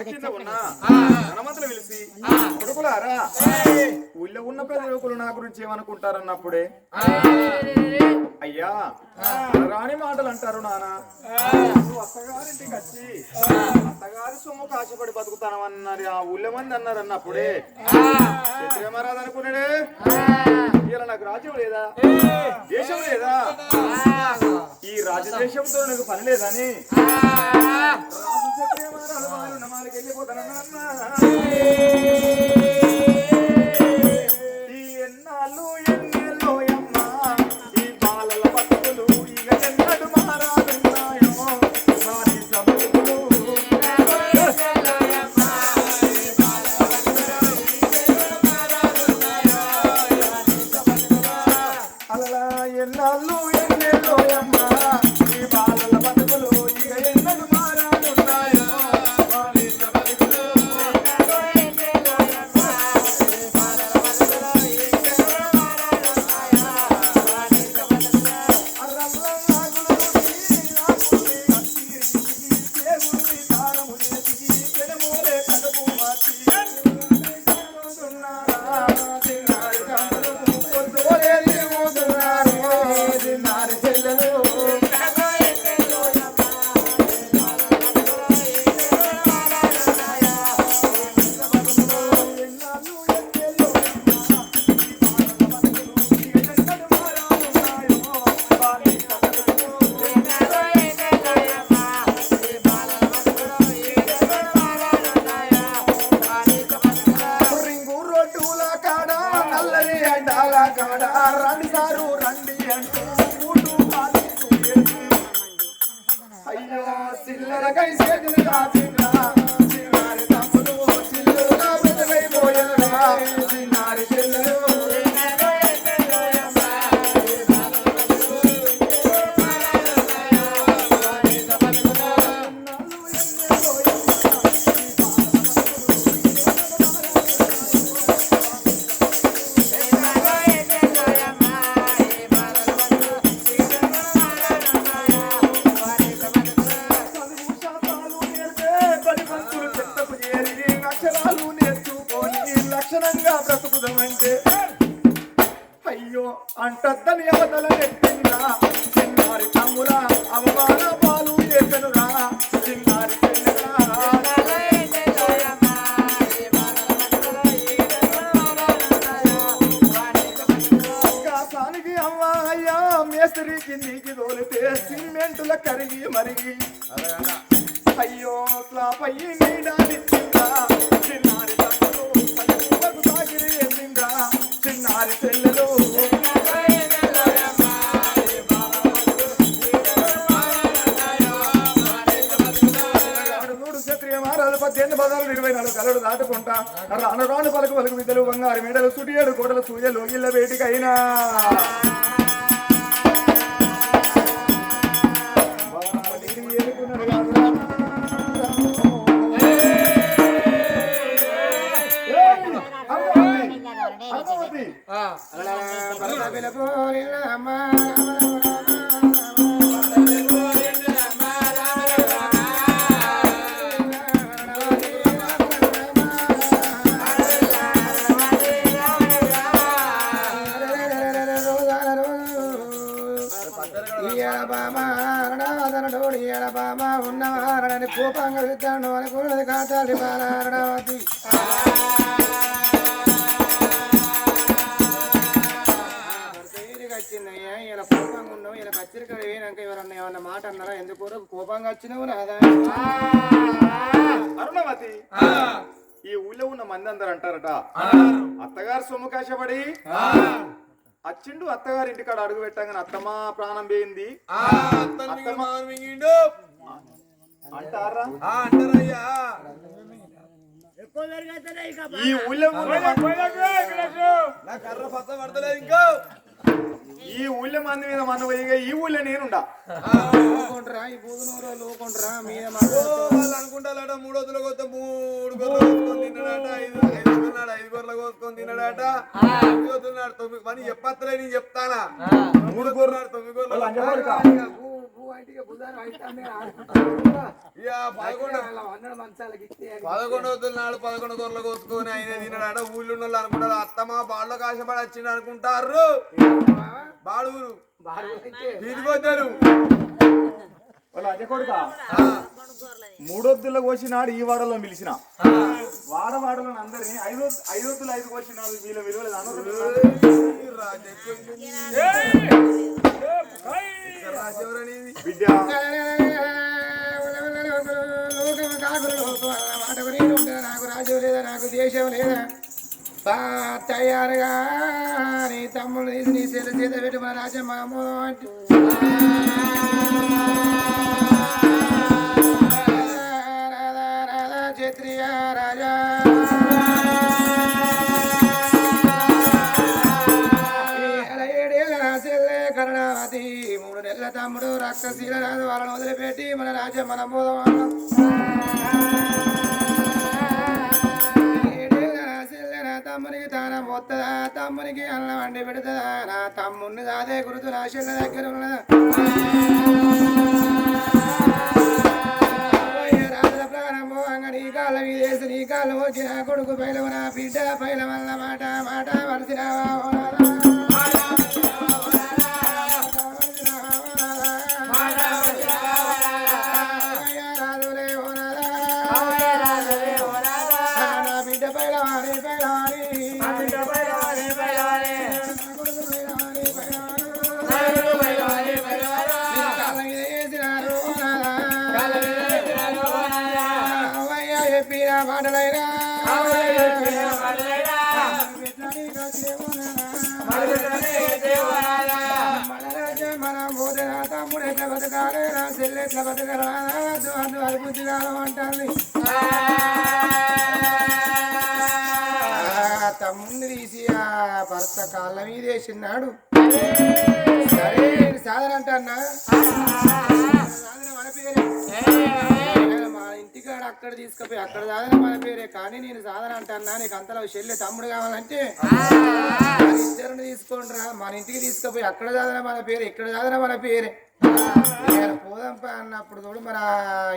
కింద ఉన్న హనుమంతులు పిలిచి కొడుకులారా ఊళ్ళో ఉన్న ప్రజలు నా గురించి ఏమనుకుంటారన్నప్పుడే అయ్యా రాని మాటలు అంటారు నాన్న నువ్వు అత్తగారింటికి వచ్చి అత్తగారి సొమ్ము కాశపడి బతుకుతానమన్నారు ఆ ఊళ్ళో మంది అన్నారు అన్నప్పుడే మహారాజు అనుకున్నాడే ఇలా నాకు రాజ్యం లేదా దేశం లేదా ఈ రాజదేశంతో నాకు పని లేదని వెళ్ళిపోతానన్నా ఈ ఎన్నాళ్ళు ఎన్నెల్లో అమ్మా ఈ బాలల బతుకులు ఇక ఎన్నడు మారాడున్నాయో వారి సబతులు అలా ఎన్నాళ్ళు ఎన్నెల్లో అమ్మా ఈ బాలల బతుకులు ఇక ఎన్నడు మారాడున్నాయో వారి సబతులు రండి సారు రండి అంటూ అయ్యో చిల్లర కైసేదులు కాసిందా చిన్నారి తమ్ముడు చిల్లుగా బ్రతకైపోయారా చిన్నారి చెల్లెలు అక్షరాలు నేర్చుకొని లక్షణంగా బ్రతుకుదామంటే అయ్యో అంటద్దని అవతల నెట్టిందా చిన్నారి తమ్మురా అవమాన పాలు చేసనురా చిన్నారి కాసానికి అమ్మ అయ్యా మేస్త్రి కిందికి తోలితే సిమెంటుల కరిగి మరిగి అయ్యో స్లాపయ్యి నీడానిచ్చిందా చిన్నారి తమ్ముడు తల్లికు సాగిరి ఎన్నిందా చిన్నారి చెల్లెలు మూడు క్షత్రియ మహారాజు 1824 కలడు దాటుకుంటా రాను రాను పలుకు పలుకు విద్యలు బంగారు మేడలు సుటియేడు కోటలు సూయలు ఇళ్ళ వేటికైనా ఉన్నవారని కోపంగా విద్దాను అనుకున్నది కాతాలి బాలారణవతి వచ్చిందయ్యా ఇలా కోపంగా ఉన్నావు ఇలా కచ్చరిక వేయనాక ఎవరన్నా ఏమన్నా మాట అన్నారా ఎందుకు కోపంగా వచ్చినావు నాదా అరుణవతి ఈ ఊళ్ళో ఉన్న మంది అందరు అంటారట అత్తగారు సొమ్ము కాశపడి అచ్చిండు అత్తగారి ఇంటికాడ అడుగు పెట్టగానే అత్తమ్మ ప్రాణం పోయింది అంటారా ఈ ఊళ్ళో ఈ ఊళ్ళో మంది మీద మన పోయిగా ఈ ఊళ్ళో నేనుండా ఈ బూదునూరు లోకుంటారా మీద వాళ్ళు అనుకుంటారట 3 రోజుల కొత్త 3 గొర్రెలు కోసుకొని తిన్నాడట 5 గొర్రెలు కోసుకొని తిన్నాడట 9 పని చెప్పత్తలే నేను చెప్తానా 3 గొర్రెలు 9 గొర్రెలు పువ్వు అంటే బుధారం అయితే 11 నాడు 11 గొర్రెలు కోసుకొని ఆయన తిన్నాడ ఊళ్ళో వాళ్ళు అనుకుంటారు అత్తమ్మ బాడులో కాశపడి వచ్చింది అనుకుంటారు బాడుగురు తిరిగొద్దారు వాళ్ళు అదే కొడుక మూడొద్దుల కోసినాడు ఈ వాడలో పిలిచిన వాడలో అందరినీ ఐదొద్దులు 5 కోసినాడు వీళ్ళ విలువలేదు బిడ్డ నాకు రాజ్యం లేదా నాకు దేశం లేదా తయారుగా నీ తమ్ముడు తీసి నీ చేత పెట్టి మన రాజ్యం మన అంటే క్షత్రియ రాజా కరుణావతి 3 నెలల తమ్ముడు రక్తశీల రాజు వాళ్ళని వదిలిపెట్టి మన రాజ్యం మన మూలం తమ్మునికి తానం పోతుందా తమ్మునికి అన్నం వండి పెడుతుందా నా తమ్ముడిని అదే గురుతు నా చెల్ల దగ్గర ఉన్నదా రాజుల ప్రాణం పోవంగా నీ కాళ్ళ మీదేసి నీ కాళ్ళు వచ్చి నా కొడుకు పైలవ నా బిడ్డ పైల వల్ల మాట మాట వలసినావా మాటలైనా మనం పోతే నా తమ్ముడు ఎట్లా బతకాలి నా చెల్లి ఎట్లా బతకరా అది బుద్ధి కాలమంటుంది తమ్ముడిని తీసి ఆ భర్త కాళ్ళ మీద వేసినాడు సరే సాధన అంటన్నా సాధన మన పేరే మా ఇంటికాడ అక్కడ తీసుకుపోయి అక్కడ సాధన మన పేరే కానీ నేను సాధన అంటన్నా నీకు అంతలో చెల్లి తమ్ముడు కావాలంటే ఇద్దరిని తీసుకోండి రా మన ఇంటికి తీసుకుపోయి అక్కడ సాధన మన పేరు ఇక్కడ సాధన మన పేరే పోదంప అన్నప్పుడు చూడు మన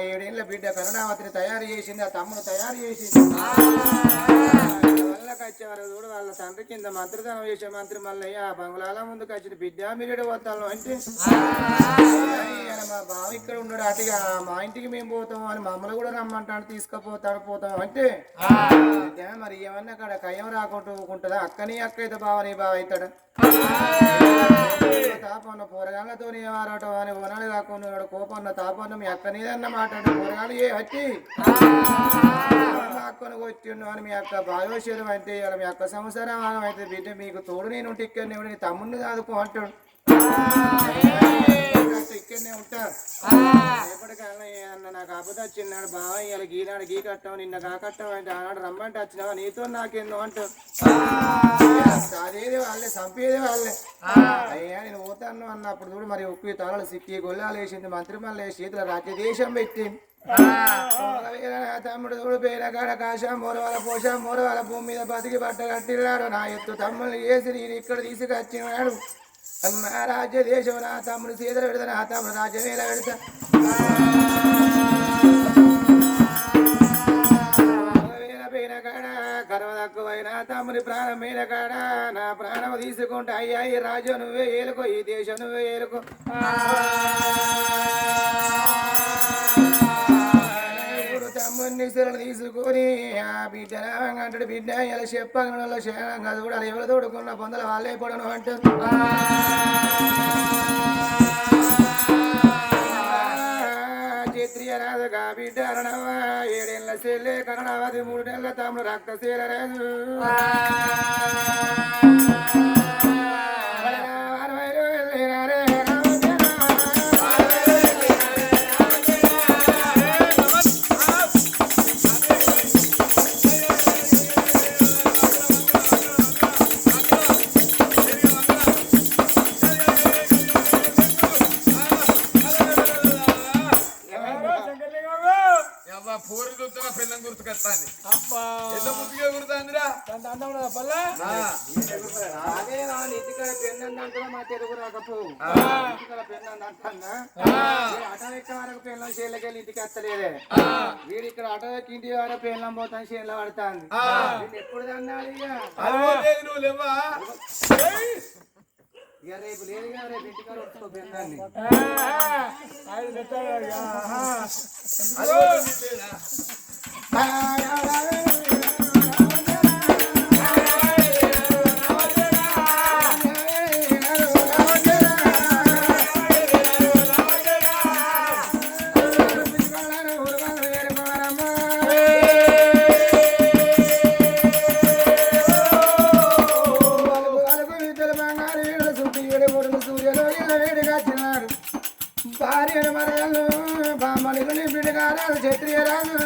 7 ఏళ్ళ బిడ్డ కరుణావతిని తయారు చేసింది ఆ తమ్ముడు తయారు చేసింది వల్లకి వచ్చేవారు చూడు వాళ్ళ తండ్రి కింద మంత్రితనం చేసే మంత్రి మల్లయ్య బంగ్లాల ముందుకు వచ్చిన బిడ్డ మీరు పోతాను అంటే మా బావ ఇక్కడ ఉన్నాడు అటుగా మా ఇంటికి మేము పోతాం అని మమ్మల్ని కూడా రమ్మంటాడు తీసుకుపోతాడు పోతాం అంటే మరి ఏమన్నా అక్కడ కయ్యం రాకుంటుందా అక్కని అక్క అయితే బావ నీ బావ అవుతాడు తాపన్న పోరగాళ్ళతో వారటం అని ఓనాడు కాకుండా కోపన్న తాపన్న మీ అక్క నీదన్న మాట్లాడు పోరగాళ్ళు ఏ వచ్చి అక్కను వచ్చిండు అని మీ అక్క భాగోషేదం అంటే మీ అక్క సంవత్సరం అయితే బిడ్డ మీకు తోడు నేను ఇక్కడనే నీ తమ్ముడిని కాదుకో అంటాడు ఇక్కడనే ఉంటారు ఎప్పటికన్నా నాకు ఆపద వచ్చిన్నాడు బాగా ఇవాళ గీనాడు గీ కట్టావు నిన్న కాకట్టావు అంటే ఆనాడు రమ్మంటే వచ్చినావా నీతో నాకేందో అంటావు అదేది వాళ్ళే చంపేది వాళ్ళే అయ్యా నేను పోతాను అన్నప్పుడు చూడు మరి ఉక్కు తలలు సిక్కి గొల్లాలు వేసింది మంత్రి మళ్ళీ చేతుల రాజ్యదేశం పెట్టింది తమ్ముడు చూడు పేర కాడ కాశం మూరవాల పోషం మూరవాల భూమి మీద బతికి బట్ట కట్టినాడు నా ఎత్తు తమ్ముళ్ళు వేసి నేను ఇక్కడ తీసుకొచ్చినాడు నా రాజ్య దేశం నా తమ్ముడు సీతలు పెడతా నా తమ్ముడు రాజ్యం ఎలా పెడతా పోయిన కాడ కర్మ తక్కువైన తమ్ముడి ప్రాణం మీద కాడ నా ప్రాణం తీసుకుంటే అయ్యా ఈ రాజ్యం నువ్వే ఏలుకో ఈ దేశం నువ్వే ఏలుకో తమ్ముడిని సిరలు తీసుకొని ఆ బిడ్డ అంటాడు బిడ్డ ఇలా చెప్పగలలో క్షేమంగా చూడాలి ఎవరు తోడుకున్న పొందల వాళ్ళే పడను అంటారు క్షత్రియ రాజుగా బిడ్డ అరణవా 7 ఏళ్ళ చెల్లె కరుణావతి 3 నెలల తమ్ముడు రక్తశీల రాజు పూరి చూస్తున్నా పిల్లని గుర్తుకొస్తాంది అబ్బా ఎంత ముద్దుగా గుర్తుందిరా అంత అందం ఉన్నదా పల్లె అదే వాళ్ళ ఇంటికాడ పెళ్ళంది అంటున్నా మా తెలుగు రాకపోవు ఇంటికాడ పెళ్ళంది అంటున్నా అటో ఎక్క వరకు పెళ్ళం చేళ్ళకెళ్ళి ఇంటికి వస్తలేదే వీడు ఇక్కడ అటో ఎక్కి ఇంటి వాడ పెళ్ళం పోతాను చేళ్ళ పడతాంది వీళ్ళు ఎప్పుడు అన్నాడు ఇక నువ్వు లేవా ఇక రేపు లేదు కదా రేపు ఇంటికాడ వస్తూ పెళ్ళాన్ని ఆయన పెట్టాడు భార్య మరలు బామ్మని బిడ్డగారు క్షత్రియ రాజు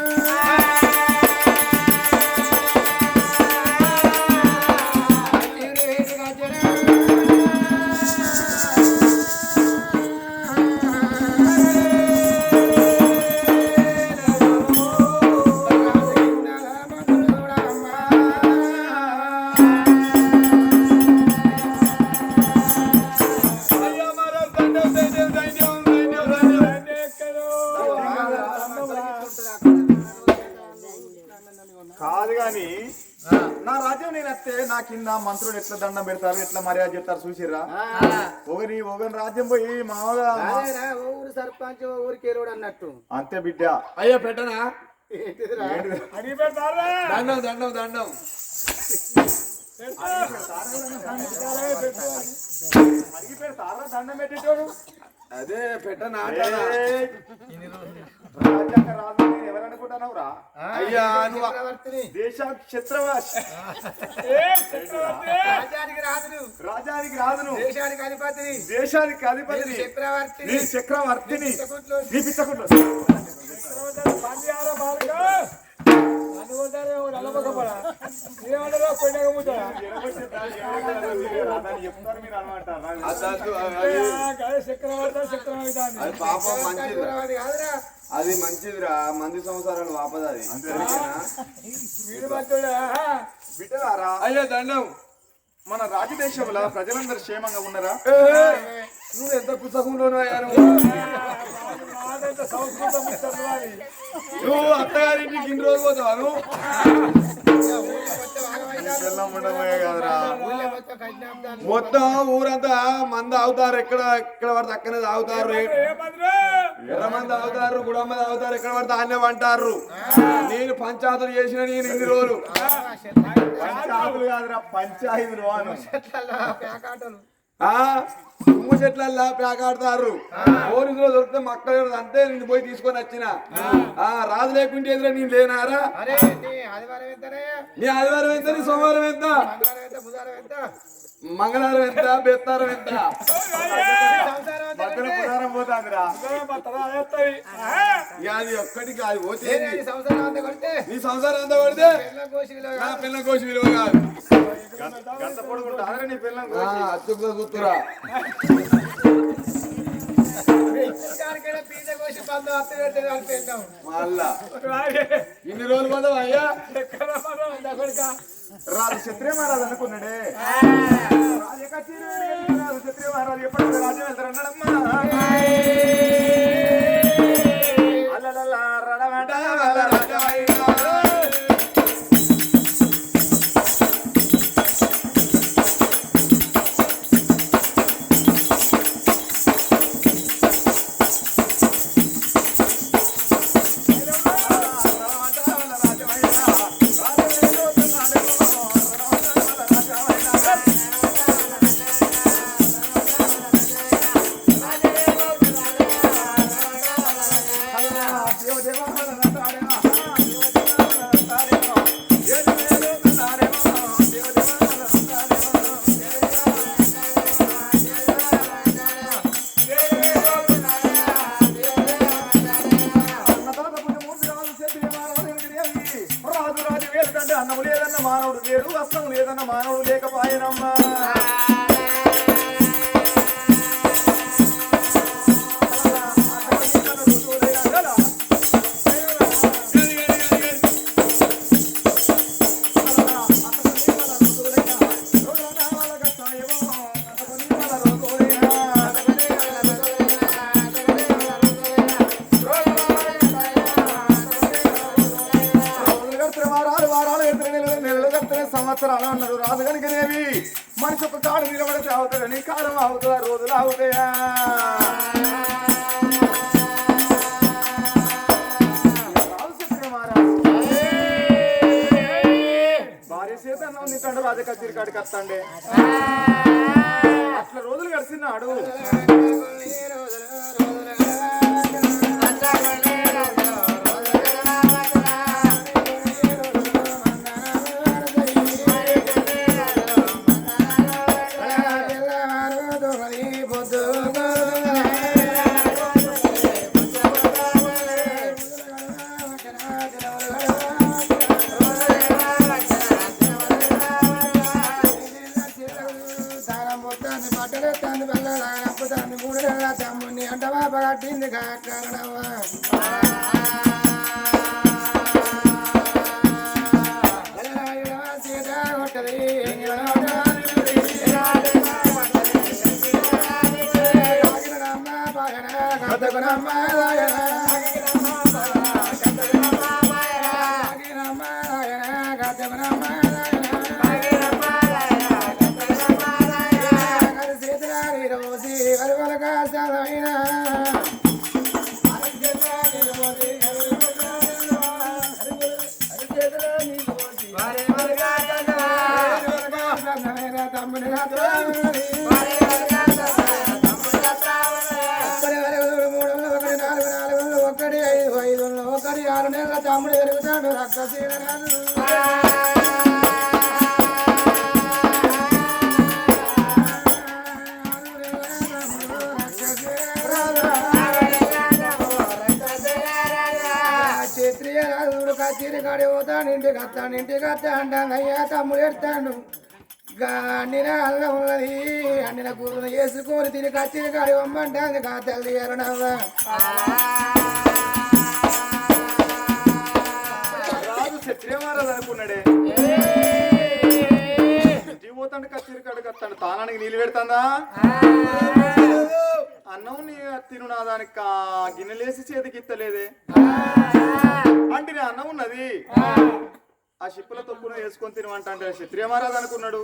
కాదు గాని నా రాజ్యం నేను వస్తే నా కింద మంత్రులు ఎట్లా దండం పెడతారు ఎట్లా మర్యాద చెప్తారు చూసిర్రా ఒకని రాజ్యం పోయి మామూలుగా ఊరు సర్పంచ్ ఊరి కేరుడు అన్నట్టు అంతే బిడ్డ అయ్యా పెట్టనా అడిగి పెడతారా దండం దండం దండం అడిగి పెడతారా దండం పెట్టేటోడు అదే పెట్టనా రాజ్యాంగ రాజు నేను ఎవరనుకుంటున్నావురా అయ్యా నువ్వు దేశ క్షత్రవాస్ రాజానికి రాజును రాజానికి రాజును దేశానికి అధిపతి దేశానికి అధిపతిని చక్రవర్తి నీ చక్రవర్తిని నీ పిచ్చకుట్లు పంజారా బాలక అనుకుంటారే నల్లబొక్కపడ ఏమంటారో పెండగముతారా చెప్తారు మీరు అనమాట చక్రవర్తి చక్రవర్తి అది పాపం మంచిది కాదురా అది మంచిదిరా మంది సంవత్సరాలు వాపద అది వీడు మంచోడా బిడ్డలారా అయ్యా దండం మన రాజదేశంలో ప్రజలందరూ క్షేమంగా ఉన్నారా నువ్వు ఎంత పుస్తకంలోనూ అయ్యాను మాదంతా సంస్కృతం చదవాలి నువ్వు అత్తగారింటికి ఇన్ని రోజులు పోతావు బెల్లం ఉండమే కదరా మొత్తం ఊరంతా మంది అవుతారు ఎక్కడ పడితే అక్కడే తాగుతారు ఎర్ర మంది అవుతారు గుడమ్మ తాగుతారు ఎక్కడ పడితే అన్నే అంటారు నేను పంచాయతీలు చేసిన నేను ఇన్ని రోజులు పంచాయతీలు కాదురా పంచాయతీలు అను తుమ్ము చెట్లల్లా పేకాడతారు పోలీసులు దొరికితే మక్కలు అంతే నేను పోయి తీసుకొని వచ్చిన రాజు లేకుంటే ఎదురా నేను లేనారా నీ ఆదివారం ఎంత నీ సోమవారం ఎంత మంగళవారం ఎంత బెత్తారం ఎంత మధ్యలో పురారం పోతాందిరా అది ఒక్కటికి అది పోతే నీ సంవత్సరం అంతా కొడితే నీ సంసారం అంతా పడితే నా పిల్ల కోసి విలువ కాదు గంట పడుకుంటారా నీ పిల్లలు అచ్చుకులో చూస్తురా పీట కోసి పండు అత్త పెట్టేది అనిపించాం మళ్ళా ఇన్ని రోజులు పోదాం అయ్యా రాజు క్షత్రియ మహారాజు అనుకున్నాడే రాజు క్షత్రియ మహారాజు ఎప్పుడు రాజ్యం వెళ్తారు అన్నాడమ్మా అల్లలల్లా రడమట అన్నము లేదన్న మానవుడు లేడు వస్త్రము లేదన్న మానవుడు లేకపోయినమ్మా వారాలు వారాలు ఎదురు నెలలు కట్టిన సంవత్సరాలు అన్నారు రాదు కనుకనేవి మనిషి ఒక కాడు నిలబడితే అవుతాడని కాలం అవుతుందా రోజులు అవుతాయా రాదు చెప్పిన మహారాజు భార్య చేత అన్నం తింటాడు రాజ కచేరి కాడికి వస్తాండే అట్లా రోజులు గడిచినాడు తమ్ముడు ఎరుగుతాడు రక్తశీలరాజు క్షత్రియ రాజుడు కచేరి కాడి పోతాడు ఇంటికి వస్తా అంటాను అయ్యా తమ్ముడు ఎడతాడు అన్నిన అల్లం ఉన్నది అన్నిన కూరలు వేసుకొని తిని కచేరి కాడి వమ్మంటాను కా తల్లి ఎరనవ్వా క్షత్రియమారాజు అనుకున్నాడే పోతాడు కచేరి కాడికి వస్తాడు తానానికి నీళ్ళు పెడతాందా అన్నం నీ తిను నా దానికి గిన్నెలేసి చేతికి ఇత్తలేదే అంటే నీ అన్నం ఉన్నది ఆ షిప్పుల తొక్కున వేసుకొని తినమంట అంటే క్షత్రియ మహారాజు అనుకున్నాడు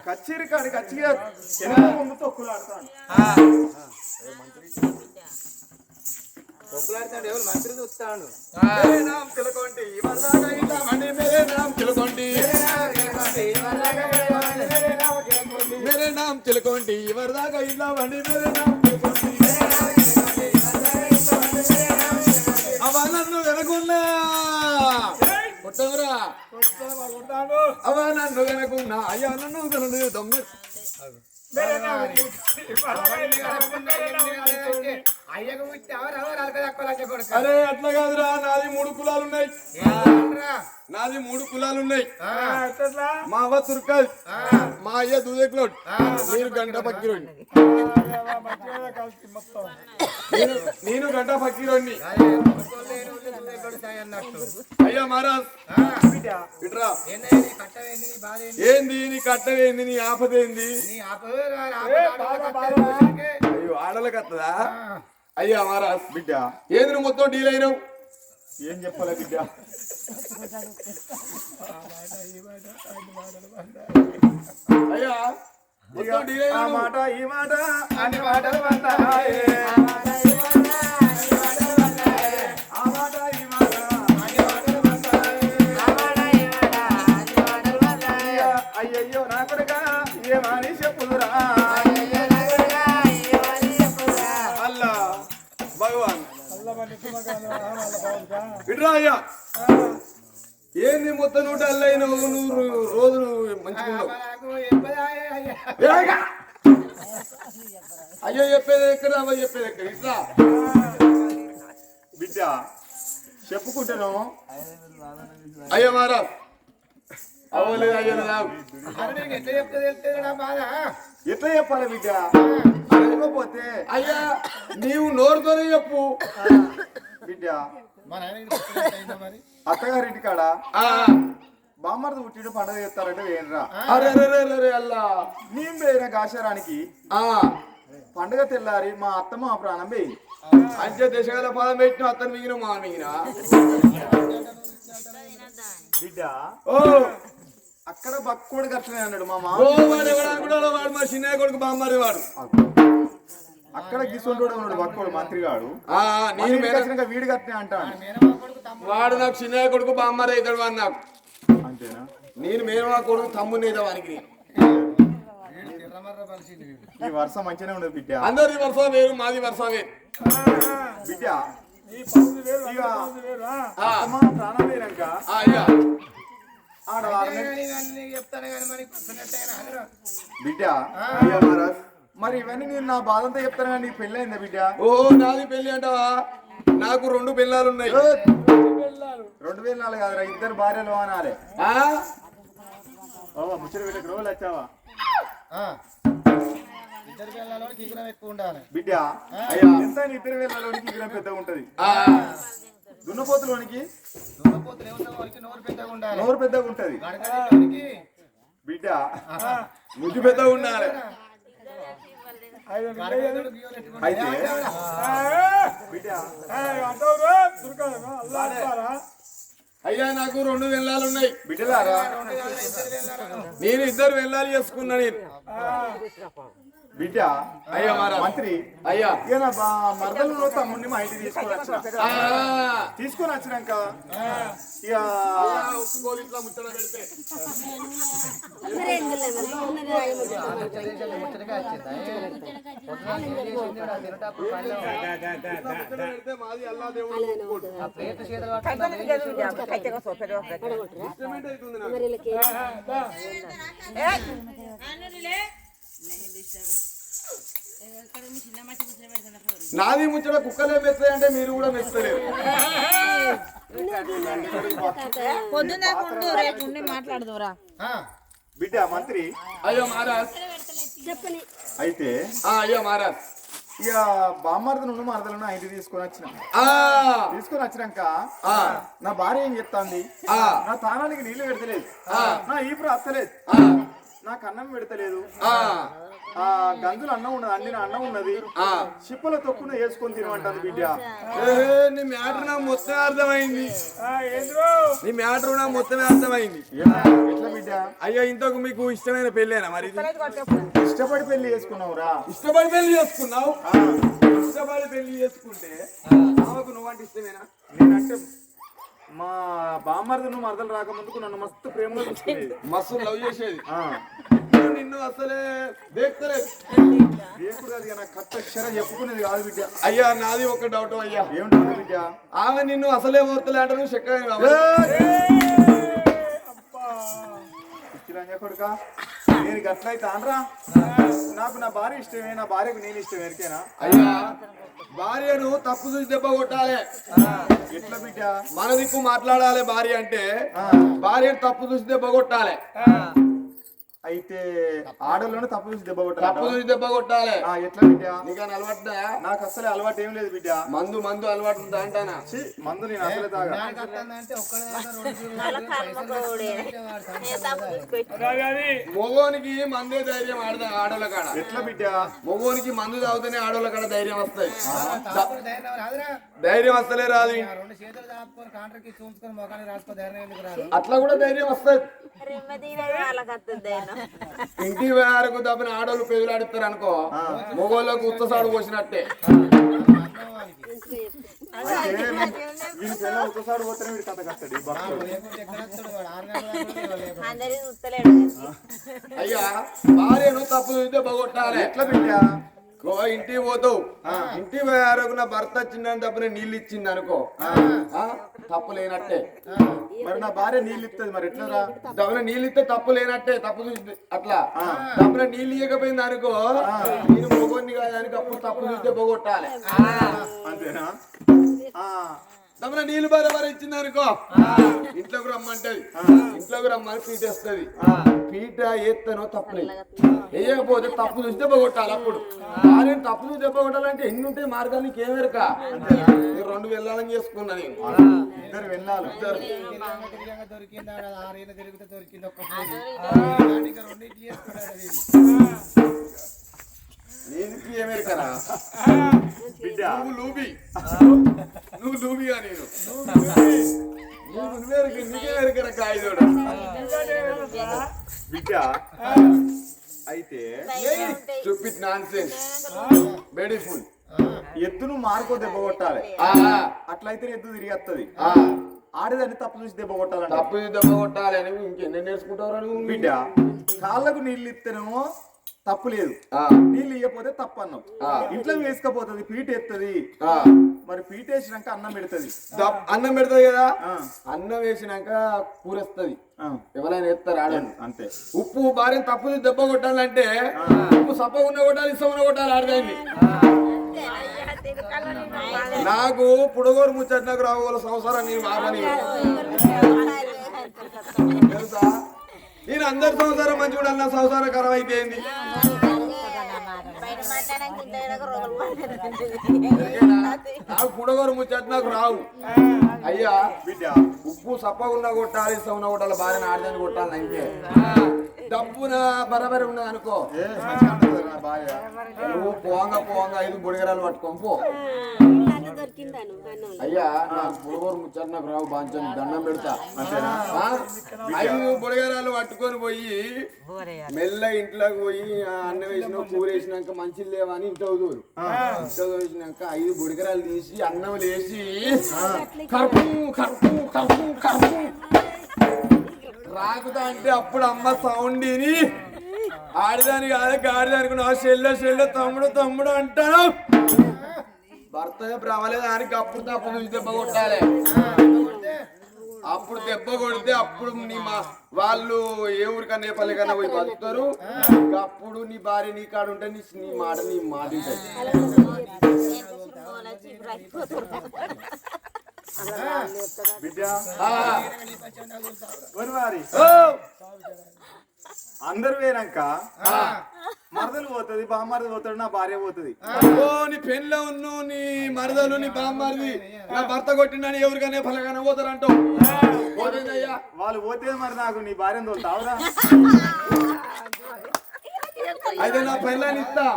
కచేరి కాడికి కచ్చిగా ముందు తొక్కులు ఆడతాడు తొక్కులాడతాడు ఎవరు మంత్రి చూస్తాడు తిలకొంటి मेरे नाम तिलकोंटी वरदागा इल्ला वंडी मेरे नाम तिलकोंटी అవనన్ను వెనకున్నా కొట్టవరా అవనన్ను వెనకున్నా అయ్యా నన్ను వెనడు దమ్మె అరే అట్లా కాదురా నాది 3 కులాలు ఉన్నాయి మా అవ్వ తుర్కల్ మా అయ్య దూదేకులోడ్ మీరు గంట పక్కిరోండి నేను గంట పక్కిరోండి అయ్యా మహారాజ్ ఇట్రా ఏంది నీ కట్టవేంది నీ ఆపదేంది అయ్యో ఆడలకు వస్తుందా అయ్యా మహారాజ్ బిడ్డ ఏంది నువ్వు మొత్తం డీల్ అయినావు ఏం చెప్పాలి బిడ్డ అయ్యా ఆ మాట ఈ మాట అన్ని మాటలు పడతాయి అయ్యయ్యో నా కొడుక ఏమని చెప్పుదురా అల్లా భగవాన్ విడ్రా అయ్యా ఏంది మొత్తం 100 అయినావు నువ్వు రోజు మంచిగా అయ్యో చెప్పేది ఎక్కడ అవ్వ చెప్పేది ఎక్కడ ఇట్లా బిడ్డ చెప్పుకుంటాను అయ్యో మారా అవ్వలేదు అయ్యో ఎట్లా చెప్పాలి బిడ్డ అడగకపోతే అయ్యా నీవు నోరుతోనే చెప్పు బిడ్డ అత్తగారింటి కాడ బామ్మర్ది పుట్టిడు పండుగ చేస్తారంటే వేయనరా అరే అల్లా మేము వేయిన గాశారానికి పండుగ తెల్లారి మా అత్తమ్మ మా ప్రాణం వేయి అంతే దేశగల పాదం పెట్టిన అత్తను మిగిన మా మిగిన బిడ్డ ఓ అక్కడ బక్కోడు గట్లనే అన్నాడు మామ. ఓ వాడు ఎవడు అనుకున్నాడో వాడు మా చిన్న కొడుకు బామ్మారి వాడు. అక్కడ గిసొంటోడు ఉన్నాడు బక్కోడు మంత్రిగాడు. నేను వచ్చినాక వీడు గట్లనే అంటాడు. వాడు నాకు చిన్న కొడుకు బామ్మారి అవుతాడు వాడు నాకు. అంతేనా? నేను మేనమా కొడుకు తమ్ముని అయితే వానికి. ఈ వర్షం మంచిగానే ఉండదు బిడ్డ. అందరి వర్షం వేరు, మాది వర్షం వేరు బిడ్డ. ఈ పౌరులు వేరు, ఇక పౌరులు వేరు. అమ్మ ప్రాణం లేనాక అయ్యా ఆడ చెప్తాను కానీ మరి కూర్చున్నట్టయినా బిడ్డ. అయ్యా మహారాజ్, మరి ఇవన్నీ నేను నా బాధంతా చెప్తాను కానీ నీకు పెళ్ళి అయిందా బిడ్డ? ఓ నాది పెళ్లి అంటావా? నాకు 2 పిల్లలు ఉన్నాయి. 2 వేలు నాలుగు కాదురా, 2 భార్యలు అనాలే. ఆ? ముచ్చట వీళ్ళకి రోజులు వచ్చావా ఇద్దరు పిల్లలు కీకురం ఎక్కువ ఉండాలి బిడ్డ? అయ్యా ఎంత 2 వేలలోనికి విగ్రహం పెద్దగా ఉంటది. దున్నపోతులోనికి నోరు పెద్దగా ఉండాలి, నోరు పెద్దగా ఉంటది బిడ్డ. ముద్దు పెద్దగా ఉండాలి. అయితే బిడ్డ అంటావురా దుర్గారా అల్లా అంటారా? అయ్యా నాకు 2 పిల్లలు ఉన్నాయి. బిడ్డలారా, నేను 2 పిల్లలు చేసుకున్నా నేను. బిడ్డ. అయ్యా మహారాజ్. మంత్రి అయ్యా ఇక నా మరదలు తమ్ముడిని మా ఇంటికి తీసుకొని వచ్చిన. తీసుకొని వచ్చినాక ఇక ఇట్లా ముచ్చట పెడితే పెడితే మాది అల్లా దేవుడు ఇష్టమేంటి అవుతుంది నాకు. నాది ముచ్చట కుక్కలే మెస్తాయంటే మీరు కూడా మెస్తలేరు. పొద్దున్న రేపు ఉండి మాట్లాడదురా. బిడ్డ మంత్రి. అయ్యో మహారాజ్. అయితే అయ్యో మహారాజ్. ఇక బామ్మర్ది నుండి మరదలను ఆ ఇంటికి తీసుకొని వచ్చిన. తీసుకొని వచ్చినాక నా భార్య ఏం చెప్తాంది, నా తానానికి నీళ్లు పెడతలేదు, నా ఈపురు అత్తలేదు, నాకు అన్నం పెడతలేదు, ఆ గంజులు అన్నం ఉన్నది, అండిన అన్నం ఉన్నది, చిప్పల తొక్కున వేసుకొని తినమంటాను బిడ్డ. నీ మ్యాటర్ నాకు మొత్తం అర్థమైంది. ఏంద్రో నీ మ్యాటర్ నాకు మొత్తమే అర్థమైంది. ఎట్లా బిడ్డ? అయ్యో ఇంతకు మీకు ఇష్టమైన పెళ్ళేనా మరి? ఇష్టపడి పెళ్లి చేసుకున్నావురా? ఇష్టపడి పెళ్లి చేసుకున్నావు. ఇష్టపడి పెళ్లి చేసుకుంటే ఆమెకు నువ్వంటే ఇష్టమేనా? నేనంటే మా బామ్మర్ది నువ్వు మరదలు రాకముందుకు నన్ను మస్తు ప్రేమగా చూసుకునేది, మస్తు లవ్ చేసేది. నిన్ను అసలే దేక్తలేదు. దేవుడు అది నాకు కట్ట అక్షరం చెప్పుకునేది కాదు బిడ్డ. అయ్యా నాది ఒక డౌట్ అయ్యా. ఏమిటో బిడ్డ? ఆమె నిన్ను అసలే ఓర్తలే అంటే నువ్వు చెక్క కొడుక నేను గట్లయితే అనరా? నాకు నా భార్య ఇష్టమే, నా భార్యకు నేను ఇష్టం ఎరికేనా? అయ్యా భార్యను తప్పు చూసి దెబ్బ కొట్టాలి. ఎట్లా బిడ్డ? మన దిక్కు మాట్లాడాలి. భార్య అంటే భార్యను తప్పు చూసి దెబ్బ కొట్టాలి. అయితే ఆడలోనే తప్పు చూసి దెబ్బ తప్పు చూసి దెబ్బ కొట్టాలి. ఎట్లా బిడ్డ? నీకు అలవాటు? నాకు అసలే అలవాటు ఏం లేదు బిడ్డ. మందు అలవాటు ఉందా అంటానా? మందు నేను అసలే తాగా. మొగోనికి మందే ధైర్యం ఆడోళ్ళ కాడ. ఎట్లా బిడ్డ? మొగోనికి మందు తాగుతూనే ఆడోళ్ళ కాడ ధైర్యం వస్తాయి. ధైర్యం వస్తలే రాదు. అట్లా కూడా ధైర్యం వస్తుంది. ఇంటి వరకు తప్పిన ఆడోళ్ళు పెదులాడిస్తారు అనుకో, మొగోళ్ళకు ఉత్తసాడు పోసినట్టే. ఒకసారి పోతేనే వీడి కథ కస్తాడు. అయ్యా భార్యను తప్పు చూస్తే బగొట్టాలి. ఎట్లా బిడ్డ? ఇంటికి పోతావు, ఇంటి వరకు నా భర్త వచ్చిందని తప్పున నీళ్ళు ఇచ్చింది అనుకో, తప్పు లేనట్టే. మరి నా భార్య నీళ్ళు ఇస్తుంది, మరి ఎట్లా? తప్పున నీళ్ళు ఇస్తే తప్పు లేనట్టే. తప్పు చూస్తే అట్లా తప్పున నీళ్ళు ఇవ్వకపోయింది అనుకో, నేను మొగోని కాదని అప్పుడు తప్పు చూస్తే బొగొట్టాలి. అంతేనా? తప్పున నీళ్ళు బరాబర్ ఇచ్చింది అనుకో, ఇంట్లోకి రమ్మంటది. ఇంట్లోకి రమ్మని పీట వేస్తుంది. పీట ఎత్తనో తప్పులేదు, వేయకపోతే తప్పు చూస్తే బొగొట్టాలి. అప్పుడు భార్యను తప్పు చూసి దెబ్బ కొట్టాలంటే ఎన్ని ఉంటాయి మార్గాలు? నీకేమెరక? 2 వెళ్ళాలని చేసుకున్నా నేను. 2 వెళ్ళాలి. నేను ఏమెరకరా బిడ్డ? నువ్వు లూబిగా నేను నీకే ఎరుకరా కాయదోడు బిడ్డ అయితే చూపిట్ నాన్ సెన్స్ బ్యూటిఫుల్ ఎద్దును మార్కో దెబ్బ కొట్టాలి అట్లయితే ఎద్దు తిరిగి వస్తుంది ఆడదాన్ని తప్పు చూసి దెబ్బ కొట్టాలంట తప్పు దెబ్బ కొట్టాలి అని ఇంకెన్ని నేర్చుకుంటావు నువ్వు బిడ్డ కాళ్ళకు నీళ్ళు ఇస్తేనేమో తప్పు లేదు నీళ్ళు ఇయ్యపోతే తప్పు అన్నాం ఇంట్లో వేసుకపోతుంది పీట ఎత్తది మరి పీట వేసినాక అన్నం పెడుతుంది అన్నం పెడతాది కదా అన్నం వేసినాక కూర వస్తుంది ఎవరైనా ఎత్తారు ఆడని అంతే ఉప్పు భార్య తప్పు దెబ్బ కొట్టాలంటే ఉప్పు సప్ప ఉన్న కొట్టాలి ఇష్టం ఉన్న కొట్టాలి ఆడదాన్ని నాకు పుడగోరు ముచ్చట నాకు రావు సంవత్సరం నేను బాబని తెలుసా నేను అందరి సంవత్సరం మంచిగా అన్న సంవత్సరం ఖరాబ్ అయితే ఏంది నాకు పుడగోరు ముచ్చట నాకు రావు అయ్యా బిడ్డ ఉప్పు సప్ప ఉన్న కొట్టాలి ఇష్టం ఉన్న కొట్టాలి భార్యను ఆడదాన్ని కొట్టాలి అంతే డబ్బున బరబరి ఉన్నది అనుకో నువ్వు పోంగా 5 బుడిగరాలు పట్టుకోని పో అయ్యా నాకు బుడగోరు ముచ్చట నాకు రావు బాంచని దండం పెడతా 5 బుడిగరాలు పట్టుకొని పోయి మెల్ల ఇంట్లోకి పోయి అన్నం వేసినావు కూర వేసినాక మంచిది లేవా అని ఇంట్లో దూరు ఇంట్లో వేసినాక 5 బుడిగరాలు తీసి అన్నం లేసి కర్పు కర్పు కర్పు కర్పు రాకుతా అంటే అప్పుడు అమ్మ సౌండ్ విని ఆడదాని కాదు గాడిదానికి నా చెల్లె తమ్ముడు అంటాను భర్త రావలేదు దానికి అప్పుడు తప్పు చూసి దెబ్బ కొట్టాలి అప్పుడు దెబ్బ కొడితే అప్పుడు వాళ్ళు ఏ ఊరికన్నా ఏ పల్లెకన్నా పోయి బతుకుతారు అప్పుడు నీ భార్య నీ కాడు ఉంటే నీ మాట బిడ్డ అందరు వేరాక మరదలు పోతుంది బామ్మరది పోతాడు నా భార్య పోతుంది నీ పెళ్ళ ఉన్ను నీ మరదలు నీ బామ్మరిది నా భర్త కొట్టిండని ఎవరికైనా ఫలకన్నా పోతారంటావు వాళ్ళు పోతే మరి నాకు నీ భార్యను తోలుతావురా అయితే నా పెళ్ళని ఇస్తా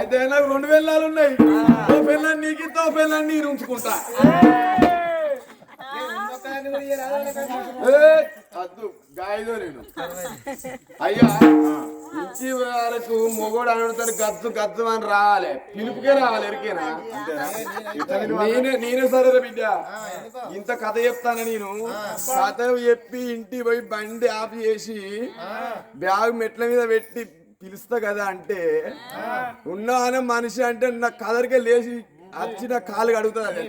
అయితే నాకు 2 పెళ్ళాలు ఉన్నాయి ఓ పెళ్ళని నీకు ఇస్తా ఓ పెళ్ళని నేను ఉంచుకుంటా అద్దు గాయదో నేను అయ్యా ఇంటి వరకు మొగోడు అడుగుతారు గద్దు అని రావాలి పిలుపుకే రావాలి ఎరికేనా నేనే సరే బిడ్డ ఇంత కథ చెప్తాను నేను కథ చెప్పి ఇంటి పోయి బండి ఆఫ్ చేసి బ్యాగ్ మెట్ల మీద పెట్టి పిలుస్తా కదా అంటే ఉన్నా అనే మనిషి అంటే నా కదరికే లేచి వచ్చిన కాలు కడుగుతుంది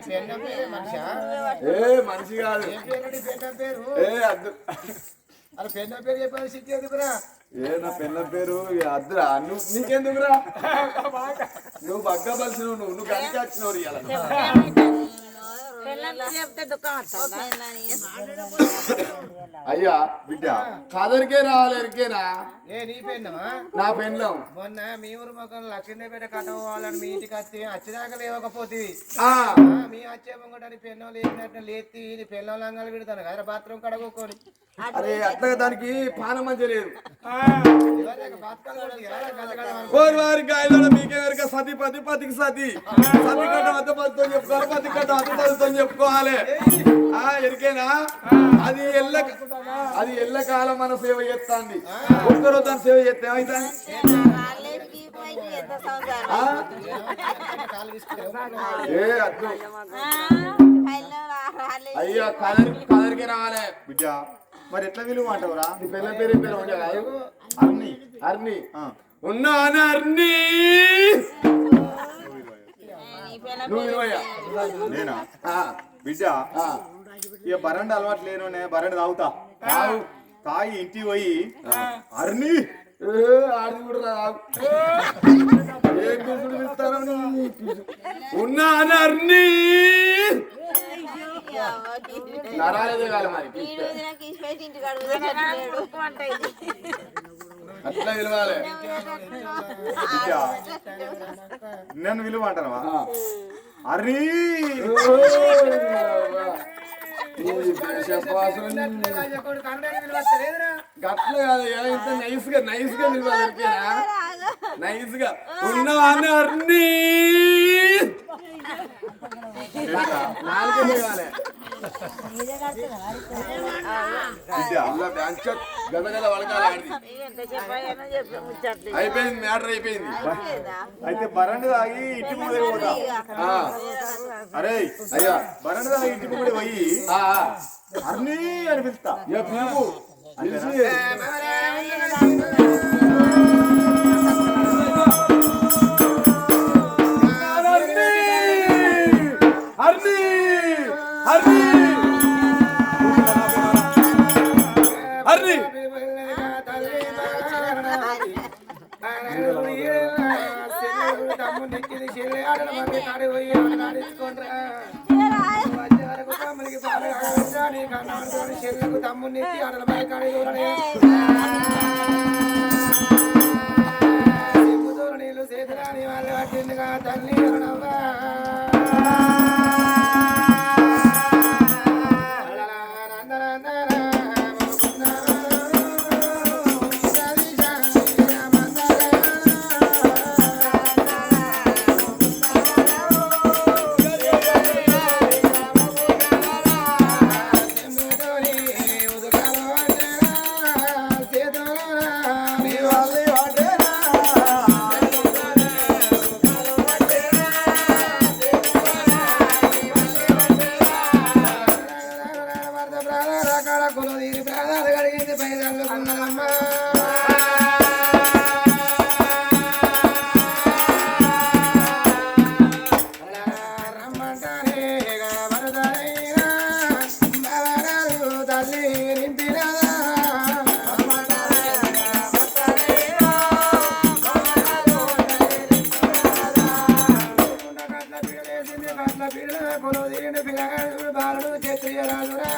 ఏ మనిషి కాదు అద్దు ఏ నా పెళ్ళ పేరు అద్దురా నీకెందుకురా నువ్వు బగ్గా బలిసి నువ్వు కనుక వచ్చినవు ఇవాళ అయ్యా బిడ్డ కదరికే రావాలి ఎరికేనా నా పెళ్ళం మొన్న మీ ఊరు మొక్కలు లక్ష్మీపేట కథ పోవాలని మీ ఇంటికి వచ్చి వచ్చినాక లేవకపోతే మీ వచ్చే పొంగడానికి పెన్నం లేచినట్టు లేచి పెన్నం లంగాలు పెడతాను కదా బాత్రూమ్ కడగొక్కొని అరే అట్లాగా దానికి పానం మంచి లేదు వారి గాయలో మీకెవరిక సతి పతికి సతి కట్ట వద్ద పదితో చెప్పుకోవాలి పతి కట్ట వద్ద పదితో చెప్పుకోవాలి ఎరికేనా అది ఎల్లకాలం మన సేవ చేస్తాంది ఒక్కరోజు దాని సేవ చేస్తే ఏమైతుంది ఏ అద్దు అయ్యా కదరికి రావాలి బిడ్డ మరి ఎట్లా విలువ అంటావురా నీ పిల్ల పేరు ఉండే కాదు అర్ని ఉన్నాను అర్ని నువ్వు 20 నేనా బిడ్డ ఇక బరండి అలవాటు లేను బరండి తాగుతా తాగి ఇంటికి పోయి అర్ని ఆడి కూడా ఉన్నాను అర్ని నరాలేదే కాదు మరి అట్లా విలువాలి నన్ను విలువ అంటావా అర్ని గట్ల కాదు ఇంత నైస్ గా నిలవాలి నైస్ గా ఉన్నాను అర్ని నాలుగే పోయాలి గదగద వడకాలి అయిపోయింది మ్యాటర్ అయిపోయింది అయితే బరండి తాగి ఇంటి ముందు పోతా అరే అయ్యా బరండి తాగి ఇంటి ముందు పోయి అర్నీ అని పిలుస్తా పిలుపు పిలిచి అర్నీ అర్నీ అర్నీ తమ్మునికి ఆడల మరి కాడి నీళ్ళు చేతురాని వాళ్ళు పట్టిందిగా తల్లి బాలుడు క్షత్రియ రాజురా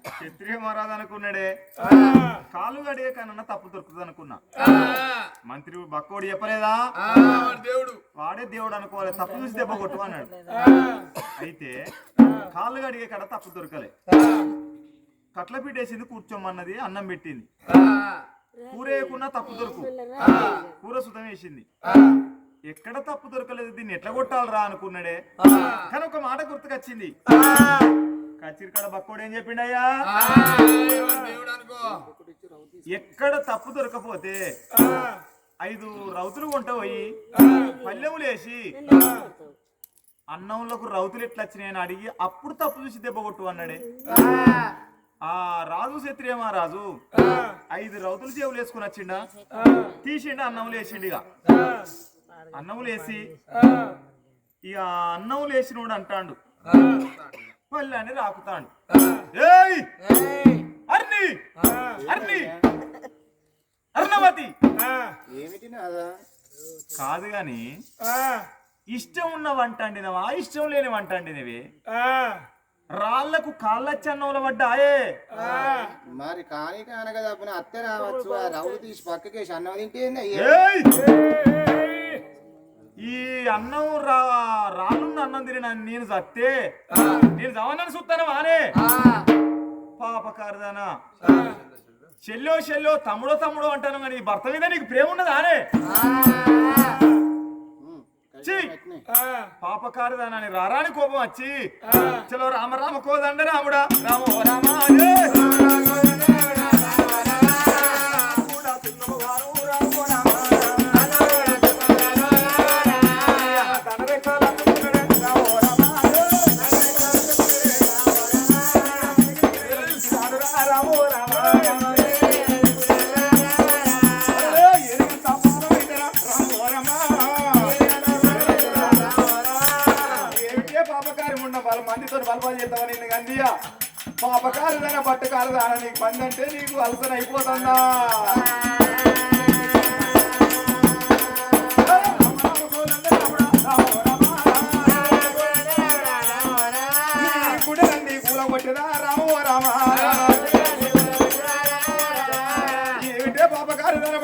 క్షత్రియ మహారాజు అనుకున్నాడే కాలు గడిగే కన్నా తప్పు దొరుకుతుంది అనుకున్నా మంత్రి బక్కోడు చెప్పలేదా దేవుడు వాడే దేవుడు అనుకోవాలి తప్పు చూసి దెబ్బ కొట్టు అన్నాడు అయితే కాళ్ళు గడిగే కాడ తప్పు దొరకలే కట్ల పీటేసింది కూర్చోమన్నది అన్నం పెట్టింది కూర వేయకున్నా తప్పు దొరుకు కూర సుతం వేసింది ఎక్కడ తప్పు దొరకలేదు దీన్ని ఎట్లా కొట్టాలరా అనుకున్నాడే కానీ ఒక మాట గుర్తుకొచ్చింది కచ్చిరికాడ బక్కోడు ఏం చెప్పిండయ్యా ఎక్కడ తప్పు దొరకపోతే 5 రౌతులు కొంట పోయి పల్లెములు వేసి అన్నంలోకి రౌతులు ఎట్లా వచ్చినాయని అడిగి అప్పుడు తప్పు చూసి దెబ్బ కొట్టు అన్నాడే ఆ రాజు క్షత్రియ మహారాజు 5 రౌతులు చెవులు వేసుకుని వచ్చిండా తీసిండ అన్నములు వేసిండు ఇక అన్నములు వేసి ఇక అన్నములు వేసినోడు అంటాడు పల్లె అని రాకుతాడు ఏయ్ అర్ని అర్ని అర్ణవతి ఏమిటి నాదా కాదు గాని ఇష్టం ఉన్న వంట అండినవా ఇష్టం లేని వంట అండినవి రాళ్లకు కాళ్ళచ్చి అన్నంలో పడ్డాయే మరి కానీ కానక తప్పన అత్తే రావచ్చు ఆ రౌలు తీసి పక్కకేసి అన్నం తింటే ఏయ్! ఈ అన్నం రాళ్ళున్న అన్నం తిరిగిన నేను చస్తే నేను చవనని చూస్తాను వానే పాపకారదానా చెల్లో చెల్లో తమ్ముడో తమ్ముడో అంటాను కానీ భర్త మీద నీకు ప్రేమ ఉన్నదానే పాపకారదానాన్ని రారాని కోపం వచ్చి చలో రామ రామ కోదండ రాముడా రామో రామా మందితో బలపాలు చేద్దామని నీకు అందియా పాపకారుదైనా పట్టుకారుదానా నీకు బంది అంటే నీకు అలసన అయిపోతుందా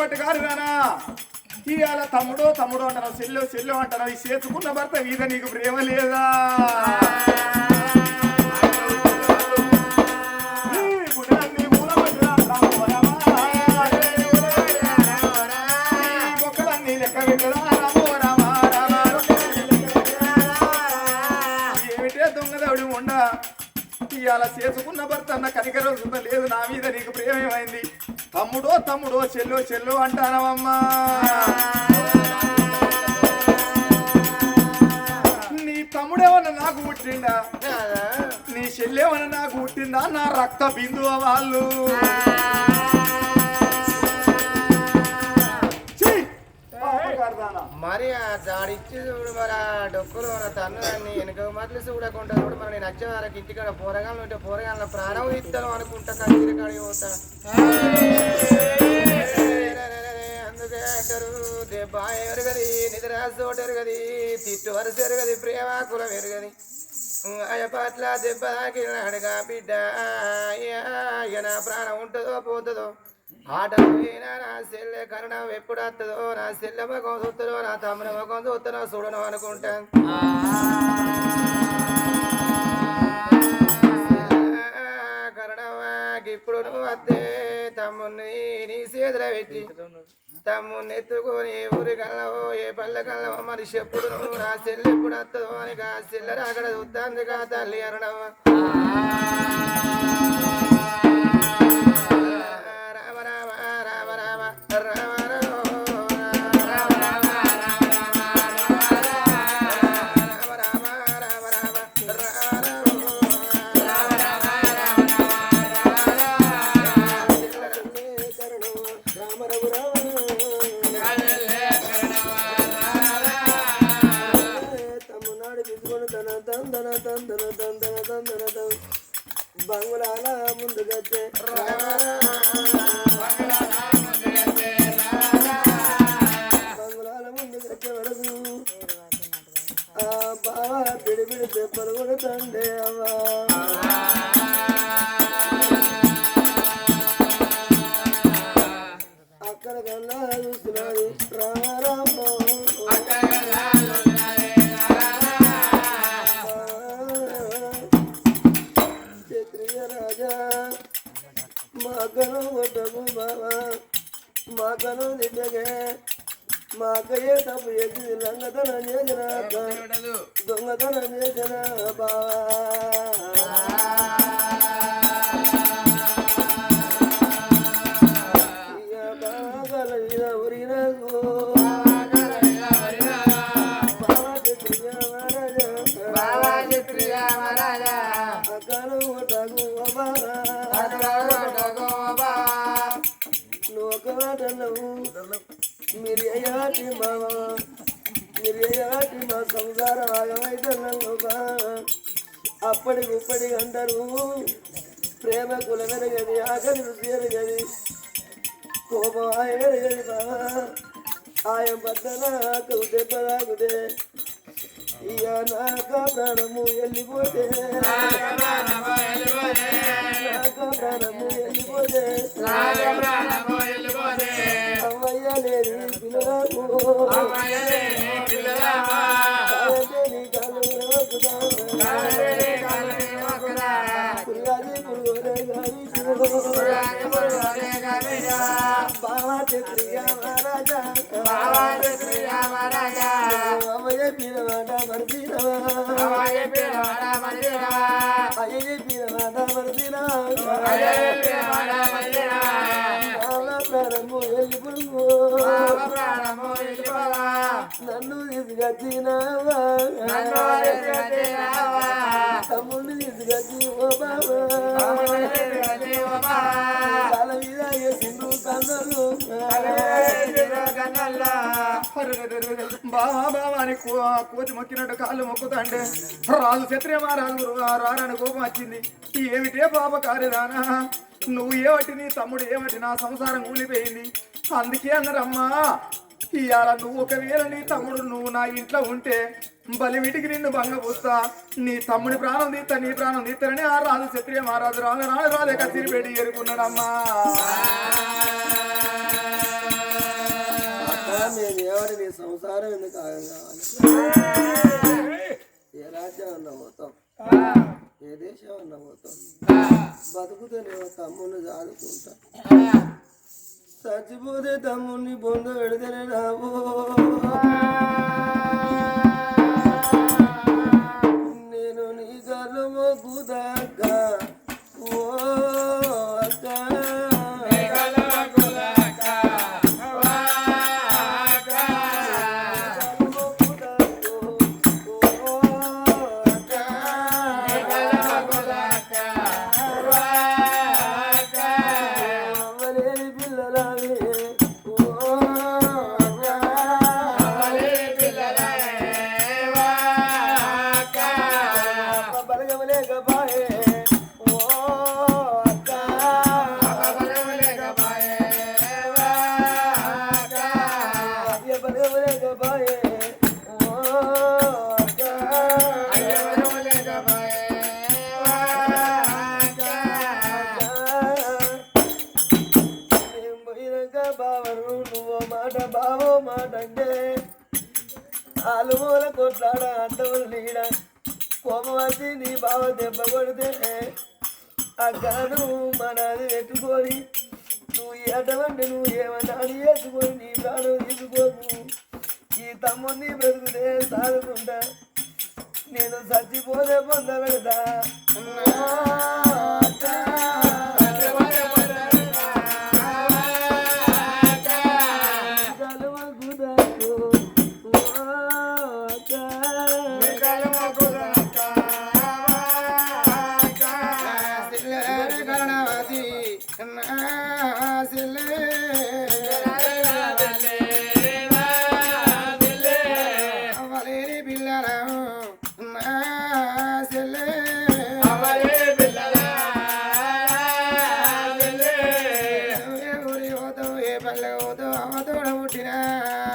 పట్టు కారుగానా ఇవాళ తమ్ముడు తమ్ముడు అంటారు చెల్లె అంటారు ఈ చేసుకున్న భర్త మీద నీకు ప్రేమ లేదా మొక్కలన్నీ లెక్క పెట్టరా ఏమిటే దొంగదవుడు ఉండ ఇవాళ చేసుకున్న భర్త అన్న కనికరం సుత లేదు నా మీద నీకు ప్రేమ ఏమైంది తమ్ముడో చెల్లు అంటానవమ్మా నీ తమ్ముడేమన్నా నాకు పుట్టిండా నీ చెల్లేమన్నా నాకు పుట్టిందా నా రక్త బిందువ వాళ్ళు మరి ఆ దాడిచ్చి చూడు మరి ఆ డొక్కులు మన తన్నులన్నీ వెనుక మట్లు చూడకుండా చూడు మరి నేను వచ్చే వారికి ఇంటికాడ పోరగాళ్ళు ఉంటే పోరగాళ్ళ ప్రాణం ఇస్తాను అనుకుంటా కచ్చిరి కాడికి పోతా అందుకే అంటారు దెబ్బ ఎరగది నిద్ర చోట ఎరగది తిట్టు వరుస ఎరగది ప్రేమ కులం ఎరగది అయ్య పట్ల దెబ్బ తాకినాడుగా బిడ్డ ఇక నా ప్రాణం ఉంటుందో పోతుందో ఆటైనా నా చెల్లె కరణం ఎప్పుడు వస్తుందో నా చెల్లె ముఖం చూస్తారో నా తమ్ముని ముఖం చూస్తానో చూడను అనుకుంటాను కరణమా ఇప్పుడు నువ్వు వస్తే తమ్ముని నీ చేతుల పెట్టి తమ్ముని ఎత్తుకొని ఊరి కళ్ళవో ఏ పల్లె కళ్ళవో మరి చెప్పుడు నువ్వు నా చెల్లె ఎప్పుడు వస్తుందో అని ఆ చెల్లె అక్కడ చూస్తాంది కా తల్లి అరణమా బంగుళాల ముందుకొచ్చే బంగుళాల ముందుకొచ్చే వరకు ఆ బావా పిడి చెప్పలు కూడా తండే అవ్వా అక్కడ కన్నా చూస్తున్నాడు రామో మాకను కొట్టకు బాబా మాకను తిట్టగే మాకయ్యే తప్పు చేసి రంగతనం చేసిన దొంగతనం చేసిన బాబా ఇక బాగా ఉరినకు అక్కను కొట్టకు నువ్వు ఒక మాట నువ్వు మీరు అయ్యాటి మా సంసారం ఆగమైతే అప్పటి గుప్పటి అంటారు ప్రేమ కులమెరగది ఆకలి రుచి ఎరగది కోపం ఎరగది బాబా ఆయన పద్దన ఆకలి దెబ్బ తాకుతే ఇక నాక ప్రాణము వెళ్ళిపోతే ప్రాణము వెళ్ళిపోతే అమ్మయ్య లేని పిల్లలకు నీ కాలు బావా క్షత్రియ మహారాజా అమ్మయ్య పీరవాడ మర్దినవా అయ్య పీరవాడ మర్దినవా ప్రాణము వెళ్ళిపోవు నన్ను తీసుకొచ్చినావా తమ్ముడిని తీసుకొచ్చి ఓ బాబా తల మీద వేసిండు కన్నులు బావా బావా అని కోతి మొక్కినట్టు కాళ్ళు మొక్కుతాంటే రాజు క్షత్రియ మహారాజు రారని కోపం వచ్చింది ఏమిటే పాప కార్యదానా నువ్వు ఏవటి నీ తమ్ముడు ఏవటి నా సంసారం కూలిపోయింది అందుకే అన్నారమ్మా ఇవాళ నువ్వు ఒకవేళ నీ తమ్ముడు నువ్వు నా ఇంట్లో ఉంటే బలివిటికి నిన్ను భంగపోస్తా నీ తమ్ముడి ప్రాణం తీస్తా నీ ప్రాణం తీస్తారని ఆ రాజు క్షత్రియ మహారాజు రాజే కత్తిరి పెట్టి ఎరుకున్నాడమ్మా మేము ఎవరి నీ సంసారం ఎందుకు ఆగం కావాలి ఏ రాజ్యం అన్న పోతాం ఏ దేశం అన్న పోతాం బతుకుతేనేమో తమ్ముని చదువుకుంటాం చచ్చిపోతే తమ్ముని పొంద పెడితేనే రావు నేను నీ కళ్ళు మొక్కుదాక ఓ అక్క బావో మాట అంటే ఆలుమూల కొట్లాడ అంటవులు నీడ కోపం వచ్చి నీ బావ దెబ్బ కొడితే అక్కను మనది పెట్టుకొని నువ్వు ఎటువంటి నువ్వు ఏమన్నా అని వేసుకొని నీ ప్రాణం తీసుకోకు ఈ తమ్ముడిని బ్రతుకుతే సాగుకుంటా నేను చచ్చిపోతే పొంద పెడతా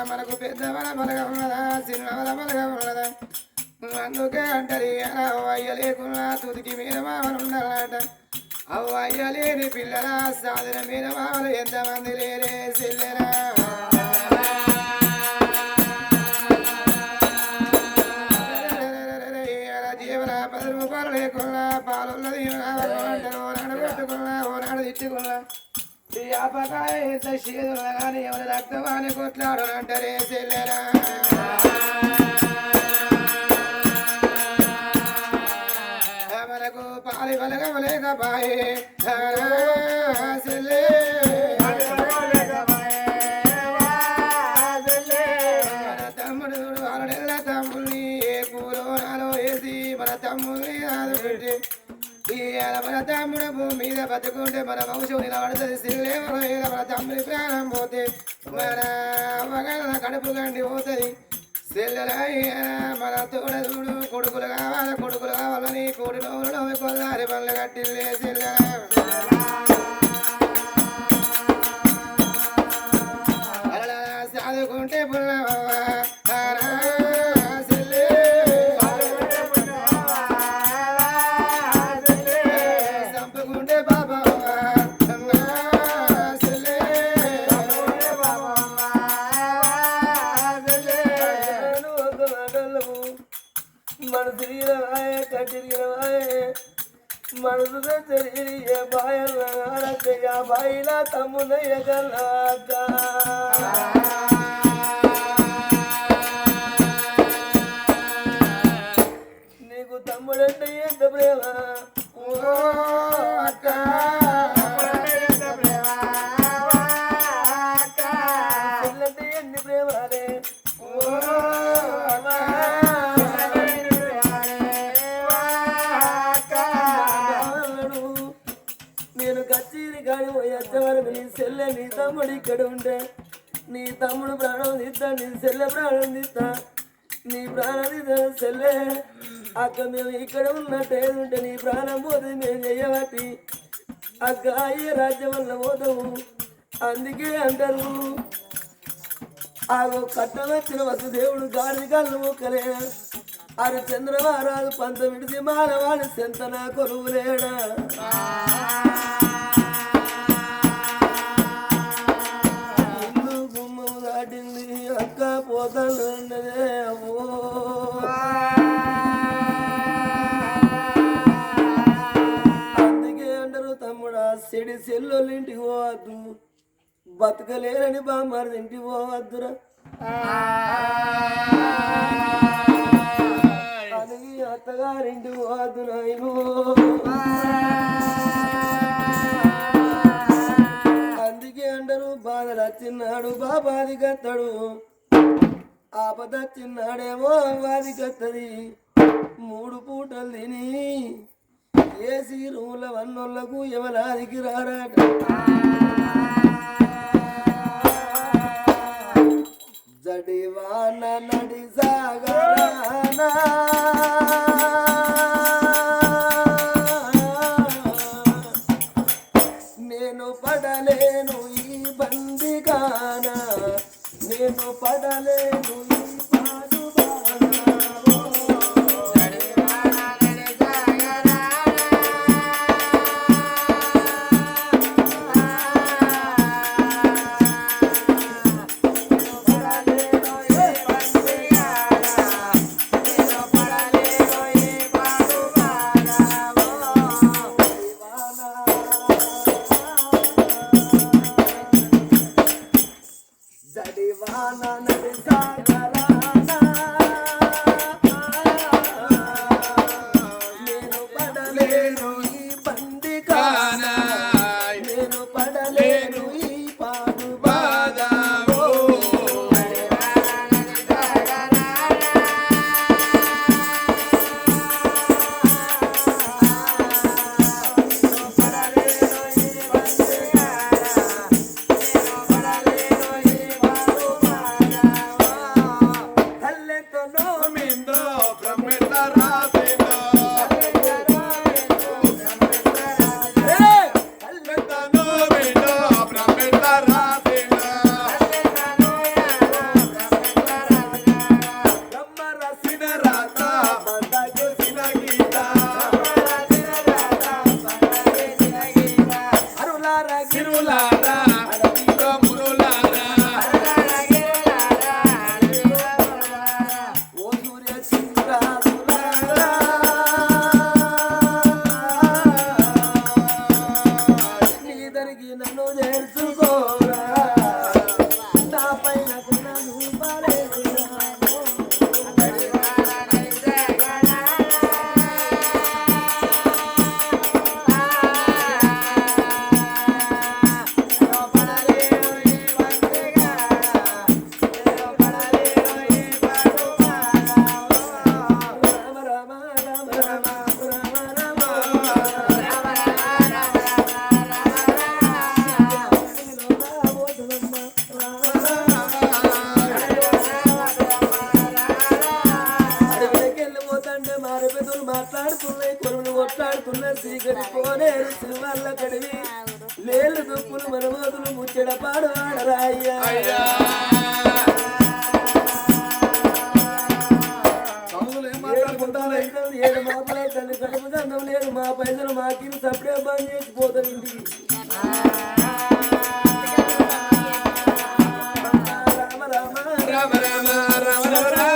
మనకు పెద్ద బలగా ఉన్నదా చిన్న బలగా ఉన్నదా అందుకే అంటారు అవ్వయ్య లేకున్నా తుదికి మీద మామలు ఉండాలట అవ్వయ్య లేని పిల్లల సాధన మీద మామలు ఎంతమంది లేరే చెల్లెరా జీవన 10 రూపాయలు లేకున్నా పాలున్నది అంటారు ఓనాడు పెట్టుకున్నా ఓనాడు తిట్టుకున్నా అపకాయ ఎంత చేదున్నా కానీ ఎవరి రక్తమాని కొట్లాడు అంటారే చెల్లెరా మనకు పాలి బలగలేకపాయే చెల్లె మన తమ్ముడు వాళ్ళ తమ్ముల్ని ఏ కూలో నాలో వేసి మన తమ్ముల్ని ఆదుకుంటే మన తమ్ముడు భూమి మీద బతుకుంటే మన వంశం నిలబడుతుంది సిల్లేమో మన తమ్ముడి ప్రాణం పోతే మన అవ్వగల కడుపు గండి పోతుంది మన తోడదుడు కొడుకులు కావాలని కొడులో కొల్లారి పనులు కట్టిల్లే చదువుకుంటే పుల్లవా చంపుకుంటే బాబా మనసు తిరిగినవాయే కట్టిరిగినవాయే మనసు తిరిగి బాయల్లా బాయిలా తమ్మునయ్య కల్లాక నీకు తమ్ముడంటే ఎంత ప్రేమ ఓ అక్క చెల్లంటే ఎన్ని ప్రేమలే ఓ నేను కచ్చేరి కాడి పోయి వచ్చేవరకు నీ చెల్లె నీ తమ్ముడు ఇక్కడ ఉంటే నీ తమ్ముడు ప్రాణం తీస్తా నీ చెల్లె ప్రాణం తీస్తా నీ ప్రాణం తీస్తా చెల్లె అక్క మేము ఇక్కడ ఉన్నట్టే ఉంటే నీ ప్రాణం పోతే మేము చెయ్యబట్టి అక్క అయ్యే రాజ్యం వల్ల పోతాము అందుకే అంటారు ఆగో కట్టం వచ్చిన వసుదేవుడు గాడి కళ్ళు మొక్కలే అరు చంద్రవారాలు పంత విడిచి మానవాడు సెంతన కొలువులేడా ఇల్లు గుమ్మము దాటింది అక్క పోతానున్నదే అమ్మో అందుకే అంటారు తమ్ముడా చెడి సెల్లోళ్ళ ఇంటికి పోవద్దు బతకలేరని బామ్మారి ఇంటికి పోవద్దురా అడిగి అత్తగారింటికి పోవద్దు నాయను అందుకే అంటారు బాధలు వచ్చిన్నాడు బాబాది కత్తడు ఆపద చిన్నాడేమో వాది కత్తది 3 పూటలు తిని ఏసీ రూముల వన్నోళ్లకు ఎవలాదికి రారాట జడివాన నడి సాగరానా నేను పడలేను ఈ బందిగానా నేను పడలేను ఈ మాట్లాడుతున్నాయి కొరువులు కొట్లాడుతున్నా సీకటి కోనేరు సినిమాల కడివి లేళ్ళు దుప్పులు మనమోదులు ముచ్చట పాడు ఆడరాయ్యా ఏడు మాపలైతే కడుపు దండం లేదు మా పైసలు మాకి సప్పుడే బంద్ చేసిపోతారు ఇంటికి రామ రామ రామ రామ రామ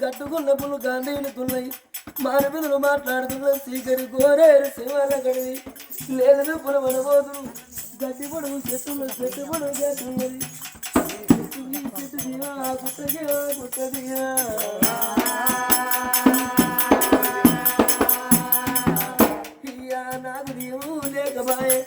కట్టుకున్న పులు గాంధీలుతున్నాయి మానపిదులు మాట్లాడుతున్న సీకరి గోరేరు శివాల గడివి లేదు పుల మనబోతులు గట్టి పొడుగు చెట్టు పొడుగు చేస్తున్నది చెట్టు దిగా గుట్టకి గుట్టదిగా నాకు దీవు లేకబాయే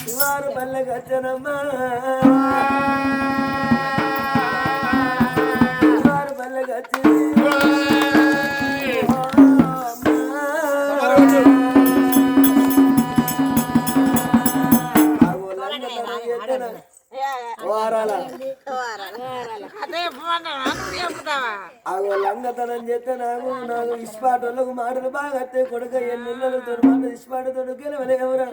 శివారు పల్లె గచ్చనమ్మా శివారు పల్లె గచ్చి ఆగో లంగతనం చేస్తే నాకు ఇస్పాటోళ్ళకు మాటలు బాగా అత్తే కొడుక ఎన్నులతో మాట ఇస్పాటతో గెలవలేవరా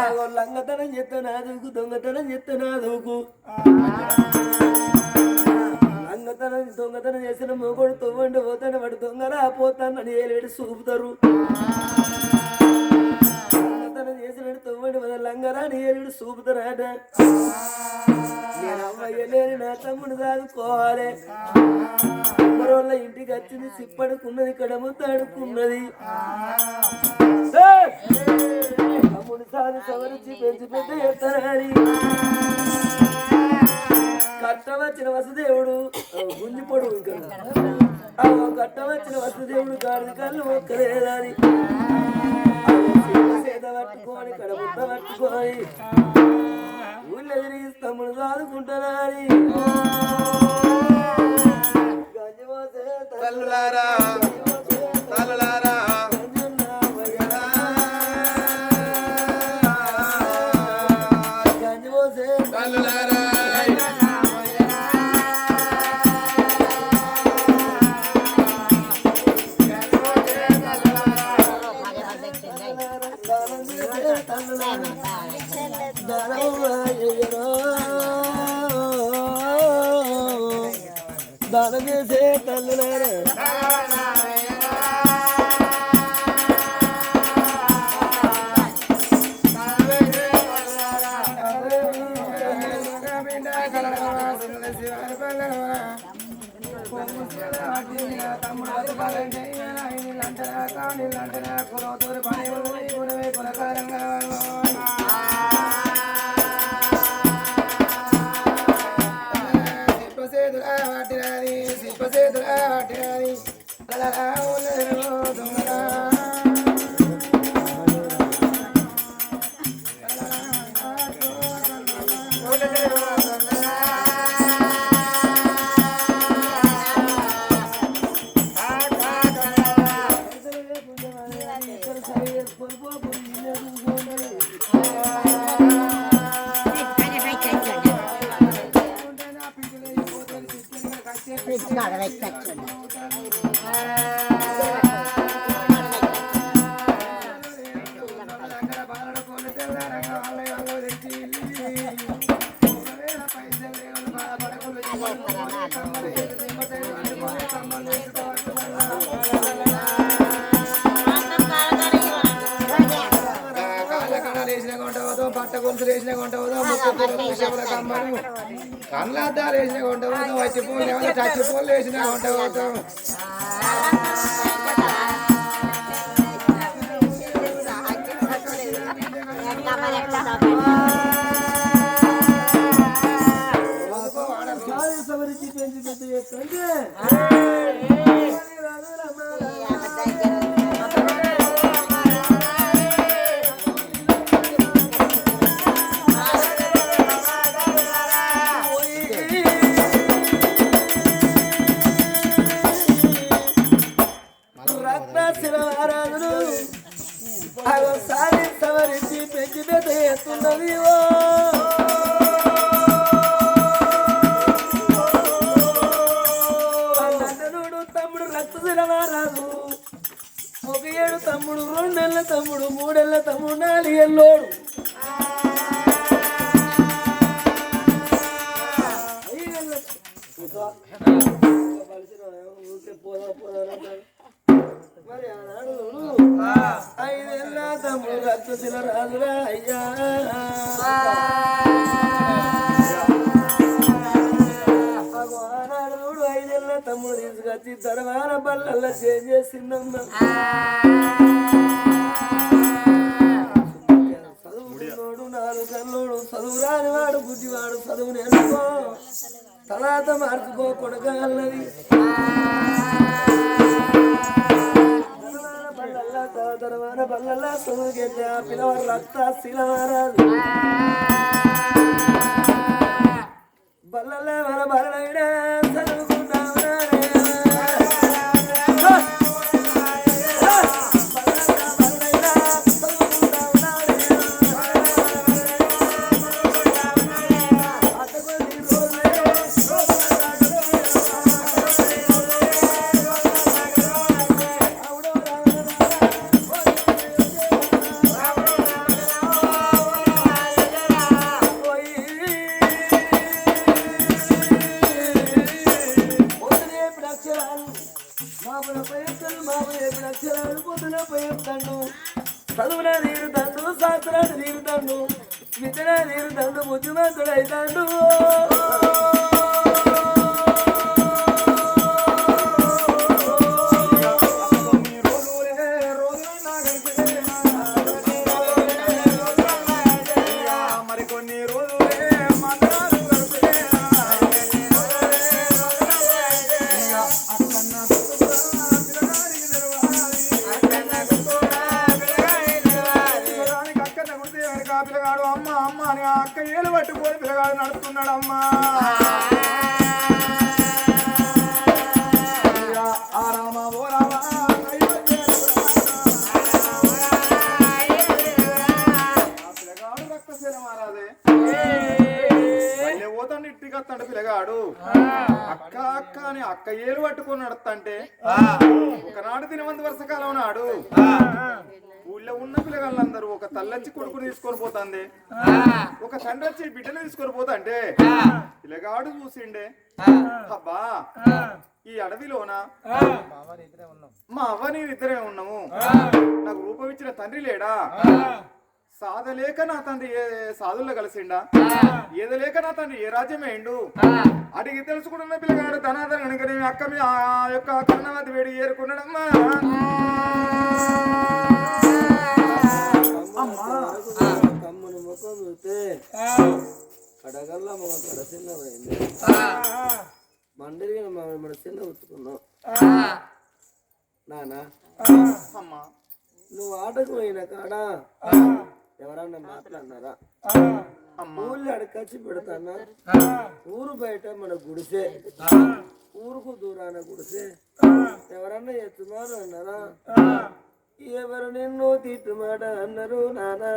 ఆగో లంగతనం చేస్తే నా దూకు దొంగతనం చేస్తే నా దూకు దొంగతనం చేసిన మొగోడు తొవ్వండి పోతాను వాడు దొంగరా పోతానని ఏలేడు చూపుతారు దొంగతనం చేసినట్టు తొవ్వండి మన లంగరా అని ఏలేడు చూపుతారట నేను అమ్మయ్యలేని నా తమ్ముడు దాదుకోవాలి వాళ్ళ ఇంటికి వచ్చింది సిప్పడుకున్నది కడముద్ద అడుక్కున్నది తమ్ముడు సాధి సవరించి పెంచి పెద్ద ఎత్తనాని కట్టం వచ్చిన వసుదేవుడు గుంజిపొడు కట్టం వచ్చిన వసుదేవుడు గాడిద కళ్ళు ఒక్కలేదని సేద పట్టుకొని కడముద్ద పట్టుకొని ఊళ్ళో తిరిగి తమ్ముడు సాదుకుంటానని తల్లులారా తల్లులారా తల్లులారా దానం చేసే తల్లులారా పట్ట గొంతులు వేసిన కొంట కమ్మను కళ్ళద్దాలు వేసిన కొంట వచ్చి పూలు చచ్చి పూలు వేసిన కొంట సవరించి పెంచి పెద్ద చేస్తుంటే సారి సవరించి పెంచి పెద్ద చేస్తున్నది తమ్ముడు రక్త సిరవారాదు ఒక ఏడు తమ్ముడు 2 నెలల తమ్ముడు 3 ఏళ్ళ తమ్ముడు 4 ఏళ్ళోడు మరి ఆనాడు 5 ఏళ్ళ తమ్ముడు రక్త సిరరాదురా అయ్యా తమ్ముడు తీసుకొచ్చి దరవార బల్లల్లో చేసిందమ్మ చదువుకున్నోడు 4 కల్లోడు చదువు రానివాడు బుద్ధివాడు చదువు నేర్చుకో తర్వాత మార్చుకో కొడగలది దరవార బల్లల్లా చదువుకెళ్ళి ఆ పిల్లవాడు రక్త శిలవారాదు బల్లలే మన బలైనా మాపలపై చెప్తాను మాపల ఎప్పుడు అక్షరాలు పొద్దులపై చెప్తాను చదువున తీరుతాడు శాస్త్రాలు తీరుతాడు విద్యన తీరుతాడు బుద్ధిమంతుడు అవుతాడు పిల్లగాడు అమ్మ అమ్మ అని అక్క ఏలు పట్టుకొని పిల్లగాడు నడుస్తున్నాడు అమ్మా ఆ రామ ఓ రామ పిల్లగాడు రక్తశీల మారాదే పోతాడు ఇంటికి వస్తాడు పిల్లగాడు అక్క అక్క అని అక్క ఏలు పట్టుకొని నడుస్తంటే ఒకనాడు తినమంది వర్షకాలం నాడు ఊళ్ళో ఉన్న పిల్లగాళ్ళందరూ ఒక తల్లొచ్చి కొడుకుని తీసుకొని పోతుంది ఒక తండ్రి వచ్చి బిడ్డను తీసుకొని పోతా అంటే పిల్లగాడు చూసిండే అబ్బా ఈ అడవిలోన మా అవ్వ నేను ఇద్దరే ఉన్నాము నాకు రూపం ఇచ్చిన తండ్రి లేడా సాధలేక నా తండ్రి ఏ సాధుల్లో కలిసిండా ఏదలేక నా తండ్రి ఏ రాజ్యమేండు అడిగి తెలుసుకుంటున్న పిల్లగాడు ధనాధన అక్క మీ ఆ యొక్క కర్ణవతి వేడి ఏరుకున్నాడమ్మా తమ్ముని ముఖం చూస్తే కడగల్లా మన కడ చిన్నమైంది మండలిగా మన చిన్న ఉచ్చుకున్నావు నానా అమ్మా నువ్వు ఆటకు పోయిన కాడ ఎవరన్నా మాట్లాడినారా ఊళ్ళో అడకచ్చి పెడతానా ఊరు బయట మన గుడిసే ఊరుకు దూరాన గుడిసే ఎవరన్నా ఎత్తుమారు అన్నారా ఎవరు నిన్ను తిట్టుమాట అన్నారు నానా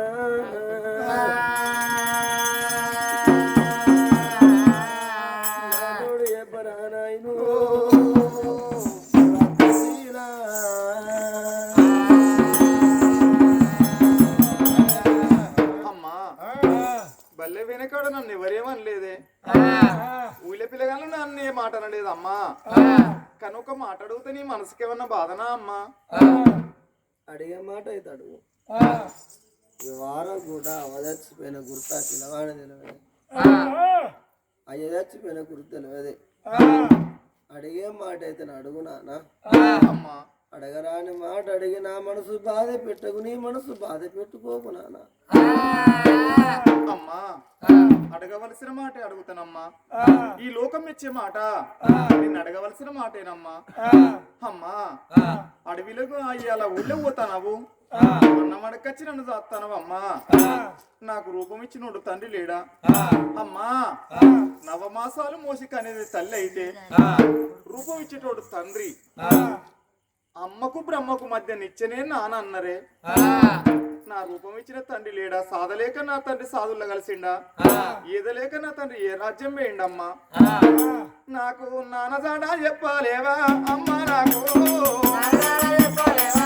ఎవరా నాయను బల్లె వెనకాడు నన్ను ఎవరేమనలేదే ఊళ్ళో పిల్లగాళ్ళు నన్ను ఏ మాట అనలేదు అమ్మా కనుక మాట అడిగితే నీ మనసుకి ఏమన్నా బాధనా అమ్మా అడిగే మాట అయితే అడుగు వారం కూడా అవదచ్చిపోయిన గుర్తా చిన్నవాడ తెలియదు అయ్య చచ్చిపోయిన గుర్తు తెలియదు అడిగే మాట అయితే అడుగు నాన్న అమ్మా అడగరాని మాట అడిగి నా మనసు బాధ పెట్టకు నీ మనసు బాధ పెట్టుకోకు నాన్న అమ్మా అడగవలసిన మాట అడుగుతానమ్మా ఈ లోకం మెచ్చే మాట నేను అడగవలసిన మాటేనమ్మా అమ్మా అడవిలకు అయ్యాల ఊళ్ళో పోతానవు అన్నం అడగచ్చి నన్ను చేస్తానవమ్మా నాకు రూపం ఇచ్చినోడు తండ్రి లేడా అమ్మా నవమాసాలు మోసి కనేది తల్లి అయితే రూపం ఇచ్చేటోడు తండ్రి అమ్మకు బ్రహ్మకు మధ్య నిచ్చనే నాన్న అన్నరే నా రూపం ఇచ్చిన తండ్రి లేడా సాధలేక నా తండ్రి సాధుల్లో కలిసిండా ఈదలేక నా తండ్రి ఏ రాజ్యం వేయండమ్మా నాకు నాన్నజాడా చెప్పాలేవా అమ్మా నాకు చెప్పాలేవా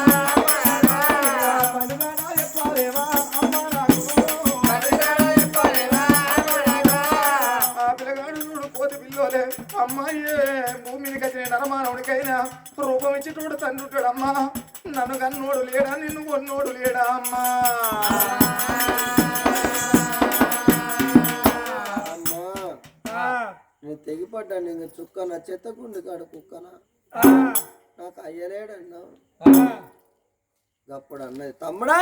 అమ్మా నాకు ఆ పిల్లగాడు చూడు కోతి పిల్లోలే అమ్మాయే భూమికి వచ్చిన నరమానవుడికైనా రూపం ఇచ్చేటోడు తండ్రి ఉంటాడమ్మా నన్ను కన్నోడు లేడా నిన్ను కొన్నోడు లేడా అమ్మా అమ్మా నేను తెగిపడ్డాను ఇంక చుక్కన చెత్తకుండి కాడు కుక్కన నాకు అయ్యలేడన్నా అప్పుడు అన్నది తమ్ముడా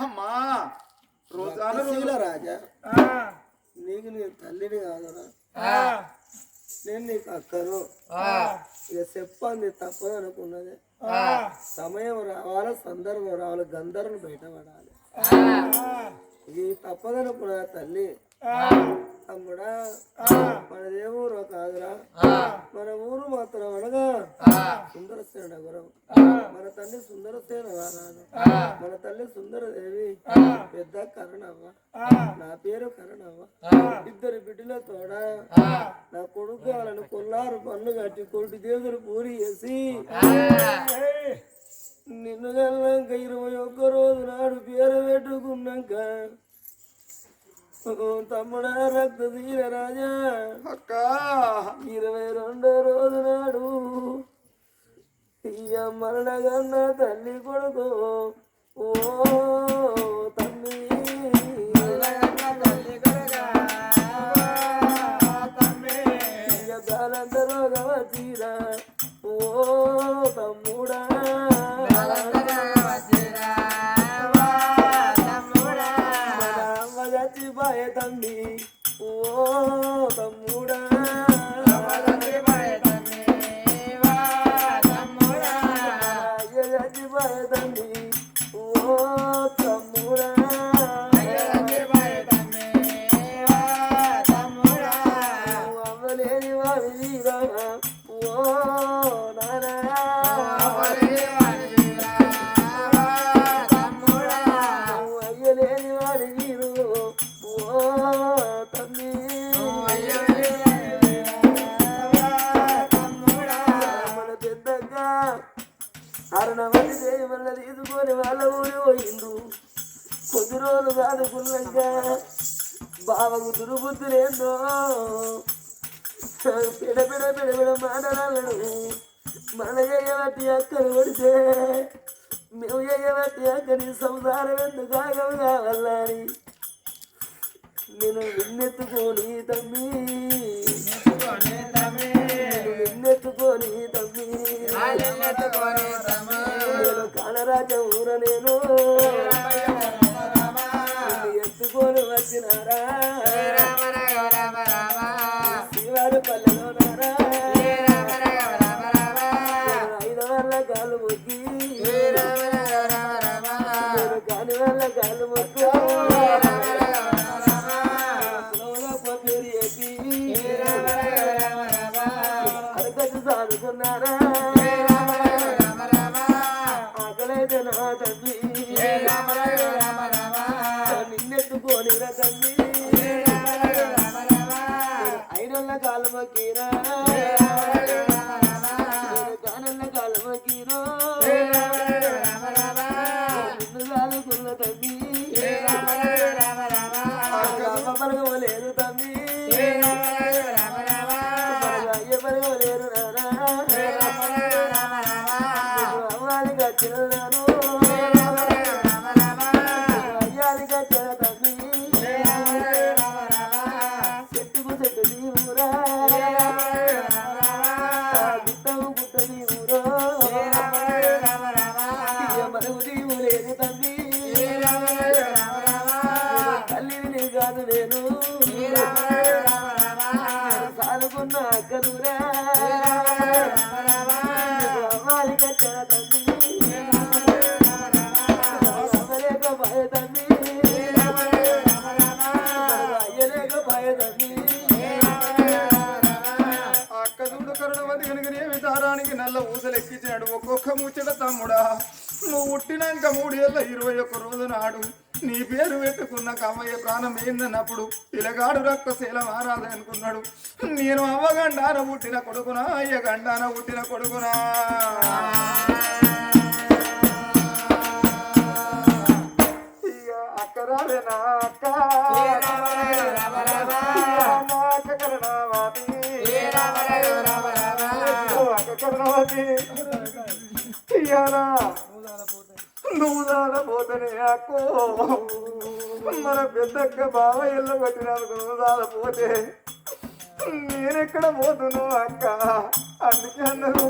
అమ్మా రోజాన రాజా నీకు నేను తల్లిని కాదురా నేను నీకు అక్కను ఇక చెప్పంది తప్పదు అనుకున్నది సమయం రావాలి సందర్భం రావాలి గంధర్వుని బయటపడాలి ఇది తప్పదనుకున్నా తల్లి తమ్ముడా మనదే ఊరు కాదురా మన ఊరు మాత్రం అనగా సుందరసేన నగరం మన తల్లి సుందరసేన వారాలు మన తల్లి సుందరదేవి పెద్ద కరణవ్వ నా పేరు కరణవ్వ ఇద్దరు బిడ్డల తోడ నా కొడుకు వాళ్ళని కొల్లారు పన్ను కట్టి కొట్టి దేవుడు పూరి చేసి నిన్ను కన్నాక 21 రోజు నాడు పేరు పెట్టుకున్నాక తమ్ముడా రక్త తీర రాజా అక్క 22వ రోజు నాడు మరణగన్న తల్లి కొడుకు ఓ తమ్మి బాలంత రోగమ తీరా ఓ తమ్ముడా చచ్చిపోయే తమ్మి ఓ తమ్ముడా చచ్చిపోయే తమ్మి ఓ తమ్ముడా అవ్వలేని వాడి వీరా ఓ నానా అయ్యలేని వాడి వీరు ఓ తమ్మి మన పెద్దగా అరుణవతి దేవి వల్ల తీసుకొని వాళ్ళ ఊరి పోయిండు కొద్ది రోజులు కాదుకున్నాక బావకు దుర్బుద్ధులేందో పెడబెడ మాటలన్నాడు మన చేయబట్టి అక్కను కొడితే మేము చేయబట్టి అక్కని సంసారం ఎందుకు ఆగము కావాలని నేను నిన్నెత్తుకొని తమ్మి నిన్నెత్తుకొని తమ్మి నేను కానరాజ ఊర నేను ఎత్తుకొని వచ్చినారా శివాడు పల్లెలో నారా ఐదు వల్ల కాలు మొక్కి కాని వల్ల కాలు మొక్కు పేరు చెప్పి అరకట్టు సాదుకున్నారా ఆకలైతే నా తల్లి నిన్నెత్తుకొని రా తల్లి ఐనొల్ల కాలు మొక్కిరా కానల్ల కాలు మొక్కిరో నిన్ను సాదుకున్న తల్లి పలకలేదు తమ్మి అయ్య పలకలేరు నానా అమ్మానికి వచ్చిన నాను అయ్యానికి వచ్చిన తమ్మి చెట్టుకు చెట్టు దీవురా గుట్టకు గుట్ట దీవురో మనకు దీవు లేదు తమ్మి తల్లిని కాదు నేను సాలుకున్న అక్కనురా అమ్మాలి కట్టిన తల్లి అమ్మలేకపోయే తల్లి అయ్యలేకపోయే తల్లి అక్క చూడు కరుణవతి కనుకనేమి దారానికి నల్ల ఊసలు ఎక్కించాడు ఒక్కొక్క ముచ్చట తమ్ముడా నువ్వు పుట్టినాక 3 ఏళ్ళ 21 రోజు నాడు నీ పేరు పెట్టుకున్న కమ్మయ్య ప్రాణం ఏందన్నప్పుడు పిలగాడు రక్తశీల మారాలి అనుకున్నాడు నేను అవ్వగండాన పుట్టిన కొడుకునా అయ్య గండాన పుట్టిన కొడుకునా ఇక అక్క రాలేనా అక్క అక్క కరుణావతి అక్క కరుణావతి ఇయ్యాలా నువ్వు దాడపోతేనే అక్కో మన పెద్దక్క బావ ఇల్లు కొట్టినందుకు నువ్వు దాడపోతే నేనెక్కడ పోతును అక్క అందుకే అన్నారు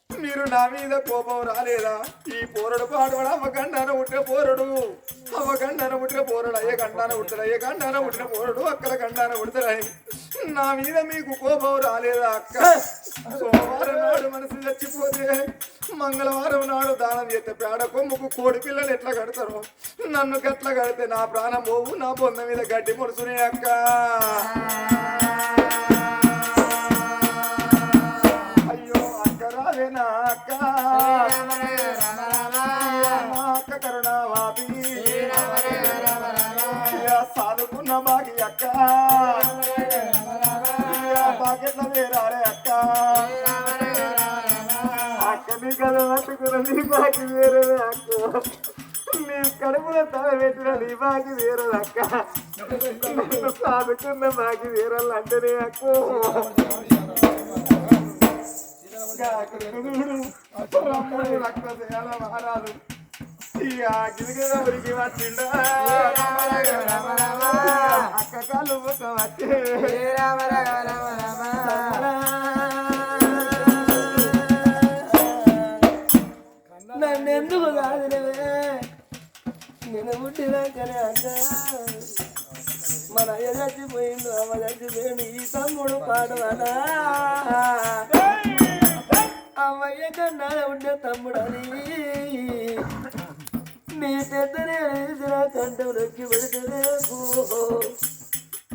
మీరు నా మీద కోపం రాలేదా ఈ పోరడు పాడవాడు అవ్వగండాన పుట్టిన పోరడు అవ్వగండాన పుట్టిన పోరడు అయ్య గండాన పుట్టాడు అయ్య గండాన పుట్టిన పోరడు అక్కల గండాన పుడతారని నా మీద మీకు కోపం రాలేదా అక్క సోమవారం నాడు మనసు చచ్చిపోతే మంగళవారం నాడు దానం చేస్తే పేడ కొమ్ముకు కోడి పిల్లలు ఎట్లా కడతారు నన్ను గట్ల కడితే నా ప్రాణం పోవు నా బొంద మీద గడ్డి ముడుసునే అక్క అయ్యో అక్క రాలేనా అక్క అక్క కరుణావాపి సాదుకున్న బాగి అక్క బాకెట్ల వేరారే అక్క అక్కని కదా పట్టుకున్న నీ బాకి వేరే అక్క నీ కడుపులో తల పెట్టిన నీ బాకి వేరే అక్క సాదుకున్న బాకి వేరాలు అంటేనే అక్క రక్తసేయాల మహారాజు ఇక గిరిగిర ఉరికి వచ్చిండ అక్క కాలు వచ్చే నన్నెందుకు కాదులేవే నేను పుట్టినాకనే అక్క మన అయ్య చచ్చిపోయిండు అమ్మ చచ్చిపోయిండు ఈ తమ్ముడు పాడవాడా అమ్మయ్య కన్నా ఉండే తమ్ముడని నీ పెద్దనే కంఠం నొక్కి పెడితేనే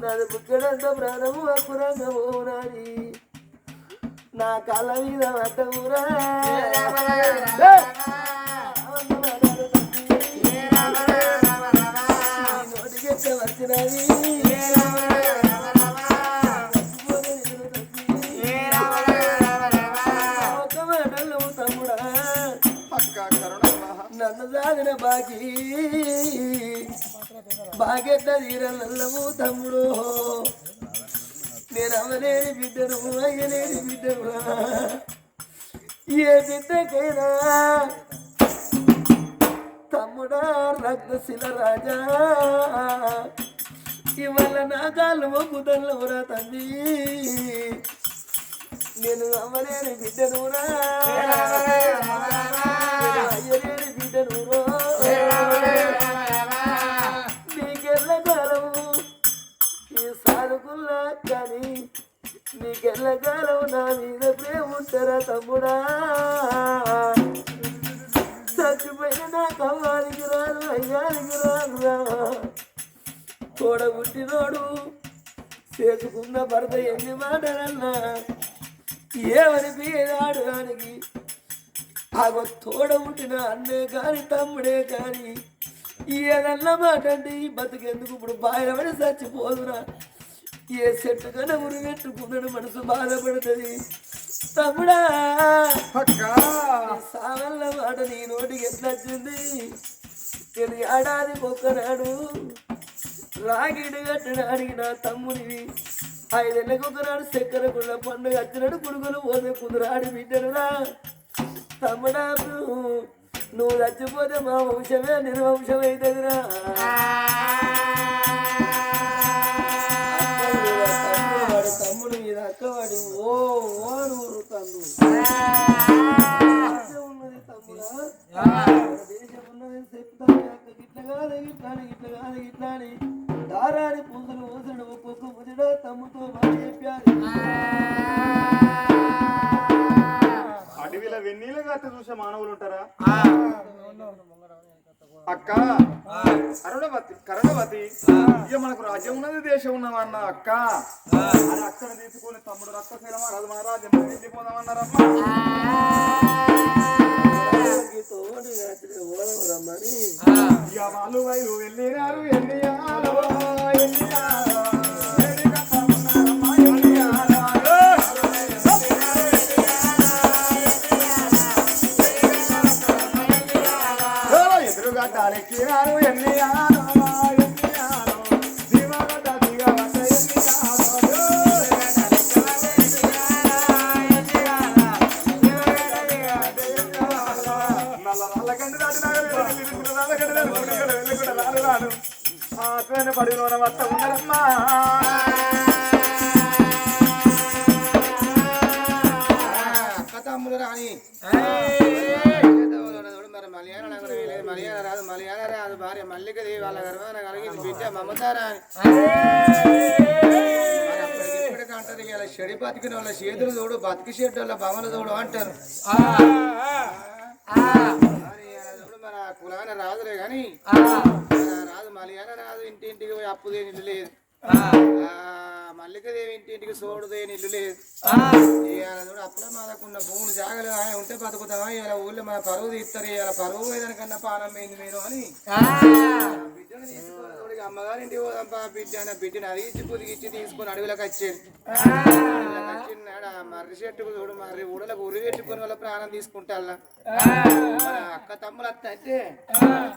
నాది బుక్కడంత ప్రాణము అకురంగము నాని నా కళ్ళ మీద పట్టవురా నోటికెట్ట వచ్చినది ఒక మాటలు తమ్ముడా నన్ను సాగిన బాగెట్ట తీరల్లము తమ్ముడు నేను అమ్మలేని బిడ్డను అయ్యలేని బిడ్డను ఏ బిడ్డకైనా తమ్ముడా రక్తశిల రాజా ఇవాళ నా కాళ్ళు మొక్కుతల్లవురా తల్లి నేను అమ్మలేని బిడ్డనురా అయ్యలేని బిడ్డను నీకెళ్ళకాలము ఈ సారుకుల్లా కానీ నీకెళ్ళకాలం నా మీద ప్రేమ ఉంటారా తమ్ముడా చచ్చిపోయిన నా కవ్వానికి రాను అయ్యానికి రానురా తోడబుట్టినోడు చేసుకున్న భర్త ఎన్ని మాటలన్నా ఏమని పేరాడు దానికి ఆగో తోడబుట్టిన అన్నే కాని తమ్ముడే కాని ఏదన్న మాట అంటే ఈ బతుకెందుకు ఇప్పుడు బాయపడి చచ్చిపోదురా ఏ చెట్టు కన్నా ఉరిగెట్టుకున్నాడు మనసు బాధపడుతుంది తమ్ముడా సావల్ల మాట నీ నోటికి ఎట్లా వచ్చింది నేను ఏడాదికి ఒక్కనాడు రాగిడి కట్టడానికి నా తమ్మునివి 5 ఏళ్ళకి ఒకనాడు చక్కెర గుళ్ళ పండుగ వచ్చినాడు కొడుకులు పోతే కుదురాడి బిడ్డనురా తమ్ముడా నువ్వు చచ్చిపోతే మా వంశమే నిర్వంశం అవుతుందిరా తమ్ముడు మీద అక్కవాడి ఓ నూరు తమ్ముడు ఉన్నది తమ్ముడా దేశం ఉన్నది చెప్తాను గిట్ల కాదు గిట్లా అని దారాని పూసలు పోసడు ఒక్కొక్క ముదిడో తమ్ముతో బాగా చెప్పారు అడవిలో వెన్నీళ్ళు కట్ట చూసే మానవులు ఉంటారా అక్క కరుణవతి ఇక మనకు రాజ్యం ఉన్నది దేశం ఉన్నదన్న అక్క అది అక్కడ తీసుకొని తమ్ముడు రక్తశీలమా రాజు మహారాజు వెళ్ళిపోదామన్నారమ్మా ఇక వాళ్ళు వైలు వెళ్ళినారు ఎదురుగడ్డాలెక్కినారు పడిన వస్త ఉన్నారమ్మా అక్క తమ్ముడు రాని మరి మలయాళ రాదు భార్య మల్లికది వాళ్ళ గర్భాన కలిగింది బిడ్డ మమతారా ఇప్పటికీ అంటారు ఇలా చెడి బతికిన వాళ్ళ చేతులు తోడు బతికి చెట్టు వాళ్ళ భవన తోడు అంటారు మన కులాన రాదులే కానీ రాదు మలయాళ రాదు ఇంటింటికి పోయి అప్పు దేని ఇల్లు లేదు మల్లికదేవి ఇంటింటికి సోడు దేని ఇల్లు లేదు అప్పుల మాదకున్న భూములు జాగలు ఉంటే బతుకుతామా ఇలా ఊళ్ళో మన పరువు తీస్తారు ఇలా పరువు ఏదనికన్నా పానం పోయింది మీరు అని బిడ్డను తీసుకొని అమ్మగారింటి పోదాంపా బిడ్డను అడిగిచ్చి పుదిగిచ్చి తీసుకొని అడవిలోకి వచ్చేది వచ్చినాడు ఆ మర్రి చెట్టుకు చూడు మర్రి ఊడలకు ఉరి పెట్టుకొని వాళ్ళ ప్రాణం తీసుకుంటా మన అక్క తమ్ముడు అత్త అంటే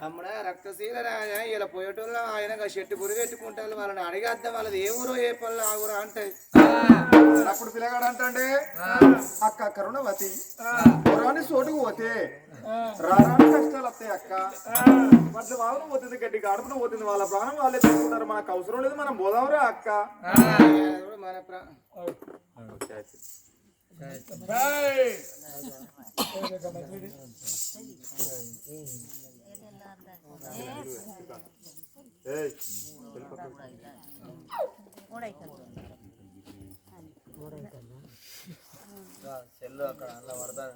తమ్ముడా రక్తశీల రాజా ఇలా పోయేటోళ్ళు ఆయన చెట్టు గురి పెట్టుకుంటారు వాళ్ళని అడిగేద్దాం వాళ్ళది ఏ ఊరో ఏ పనులు ఆ ఊరో అంటే అప్పుడు పిల్లగాడు అంటే అక్క కరుణవతి పురాని చోటుకు పోతే రారాని కష్టాలు వస్తాయి అక్క. వాటి వాహనం పోతుంది, గడ్డి గడుపున పోతుంది, వాళ్ళ ప్రాణం వాళ్ళే తీసుకుంటారు, మనకు అవసరం లేదు, మనం పోదాంరా అక్క. మన సెల్లు అక్కడ అలా పడతాను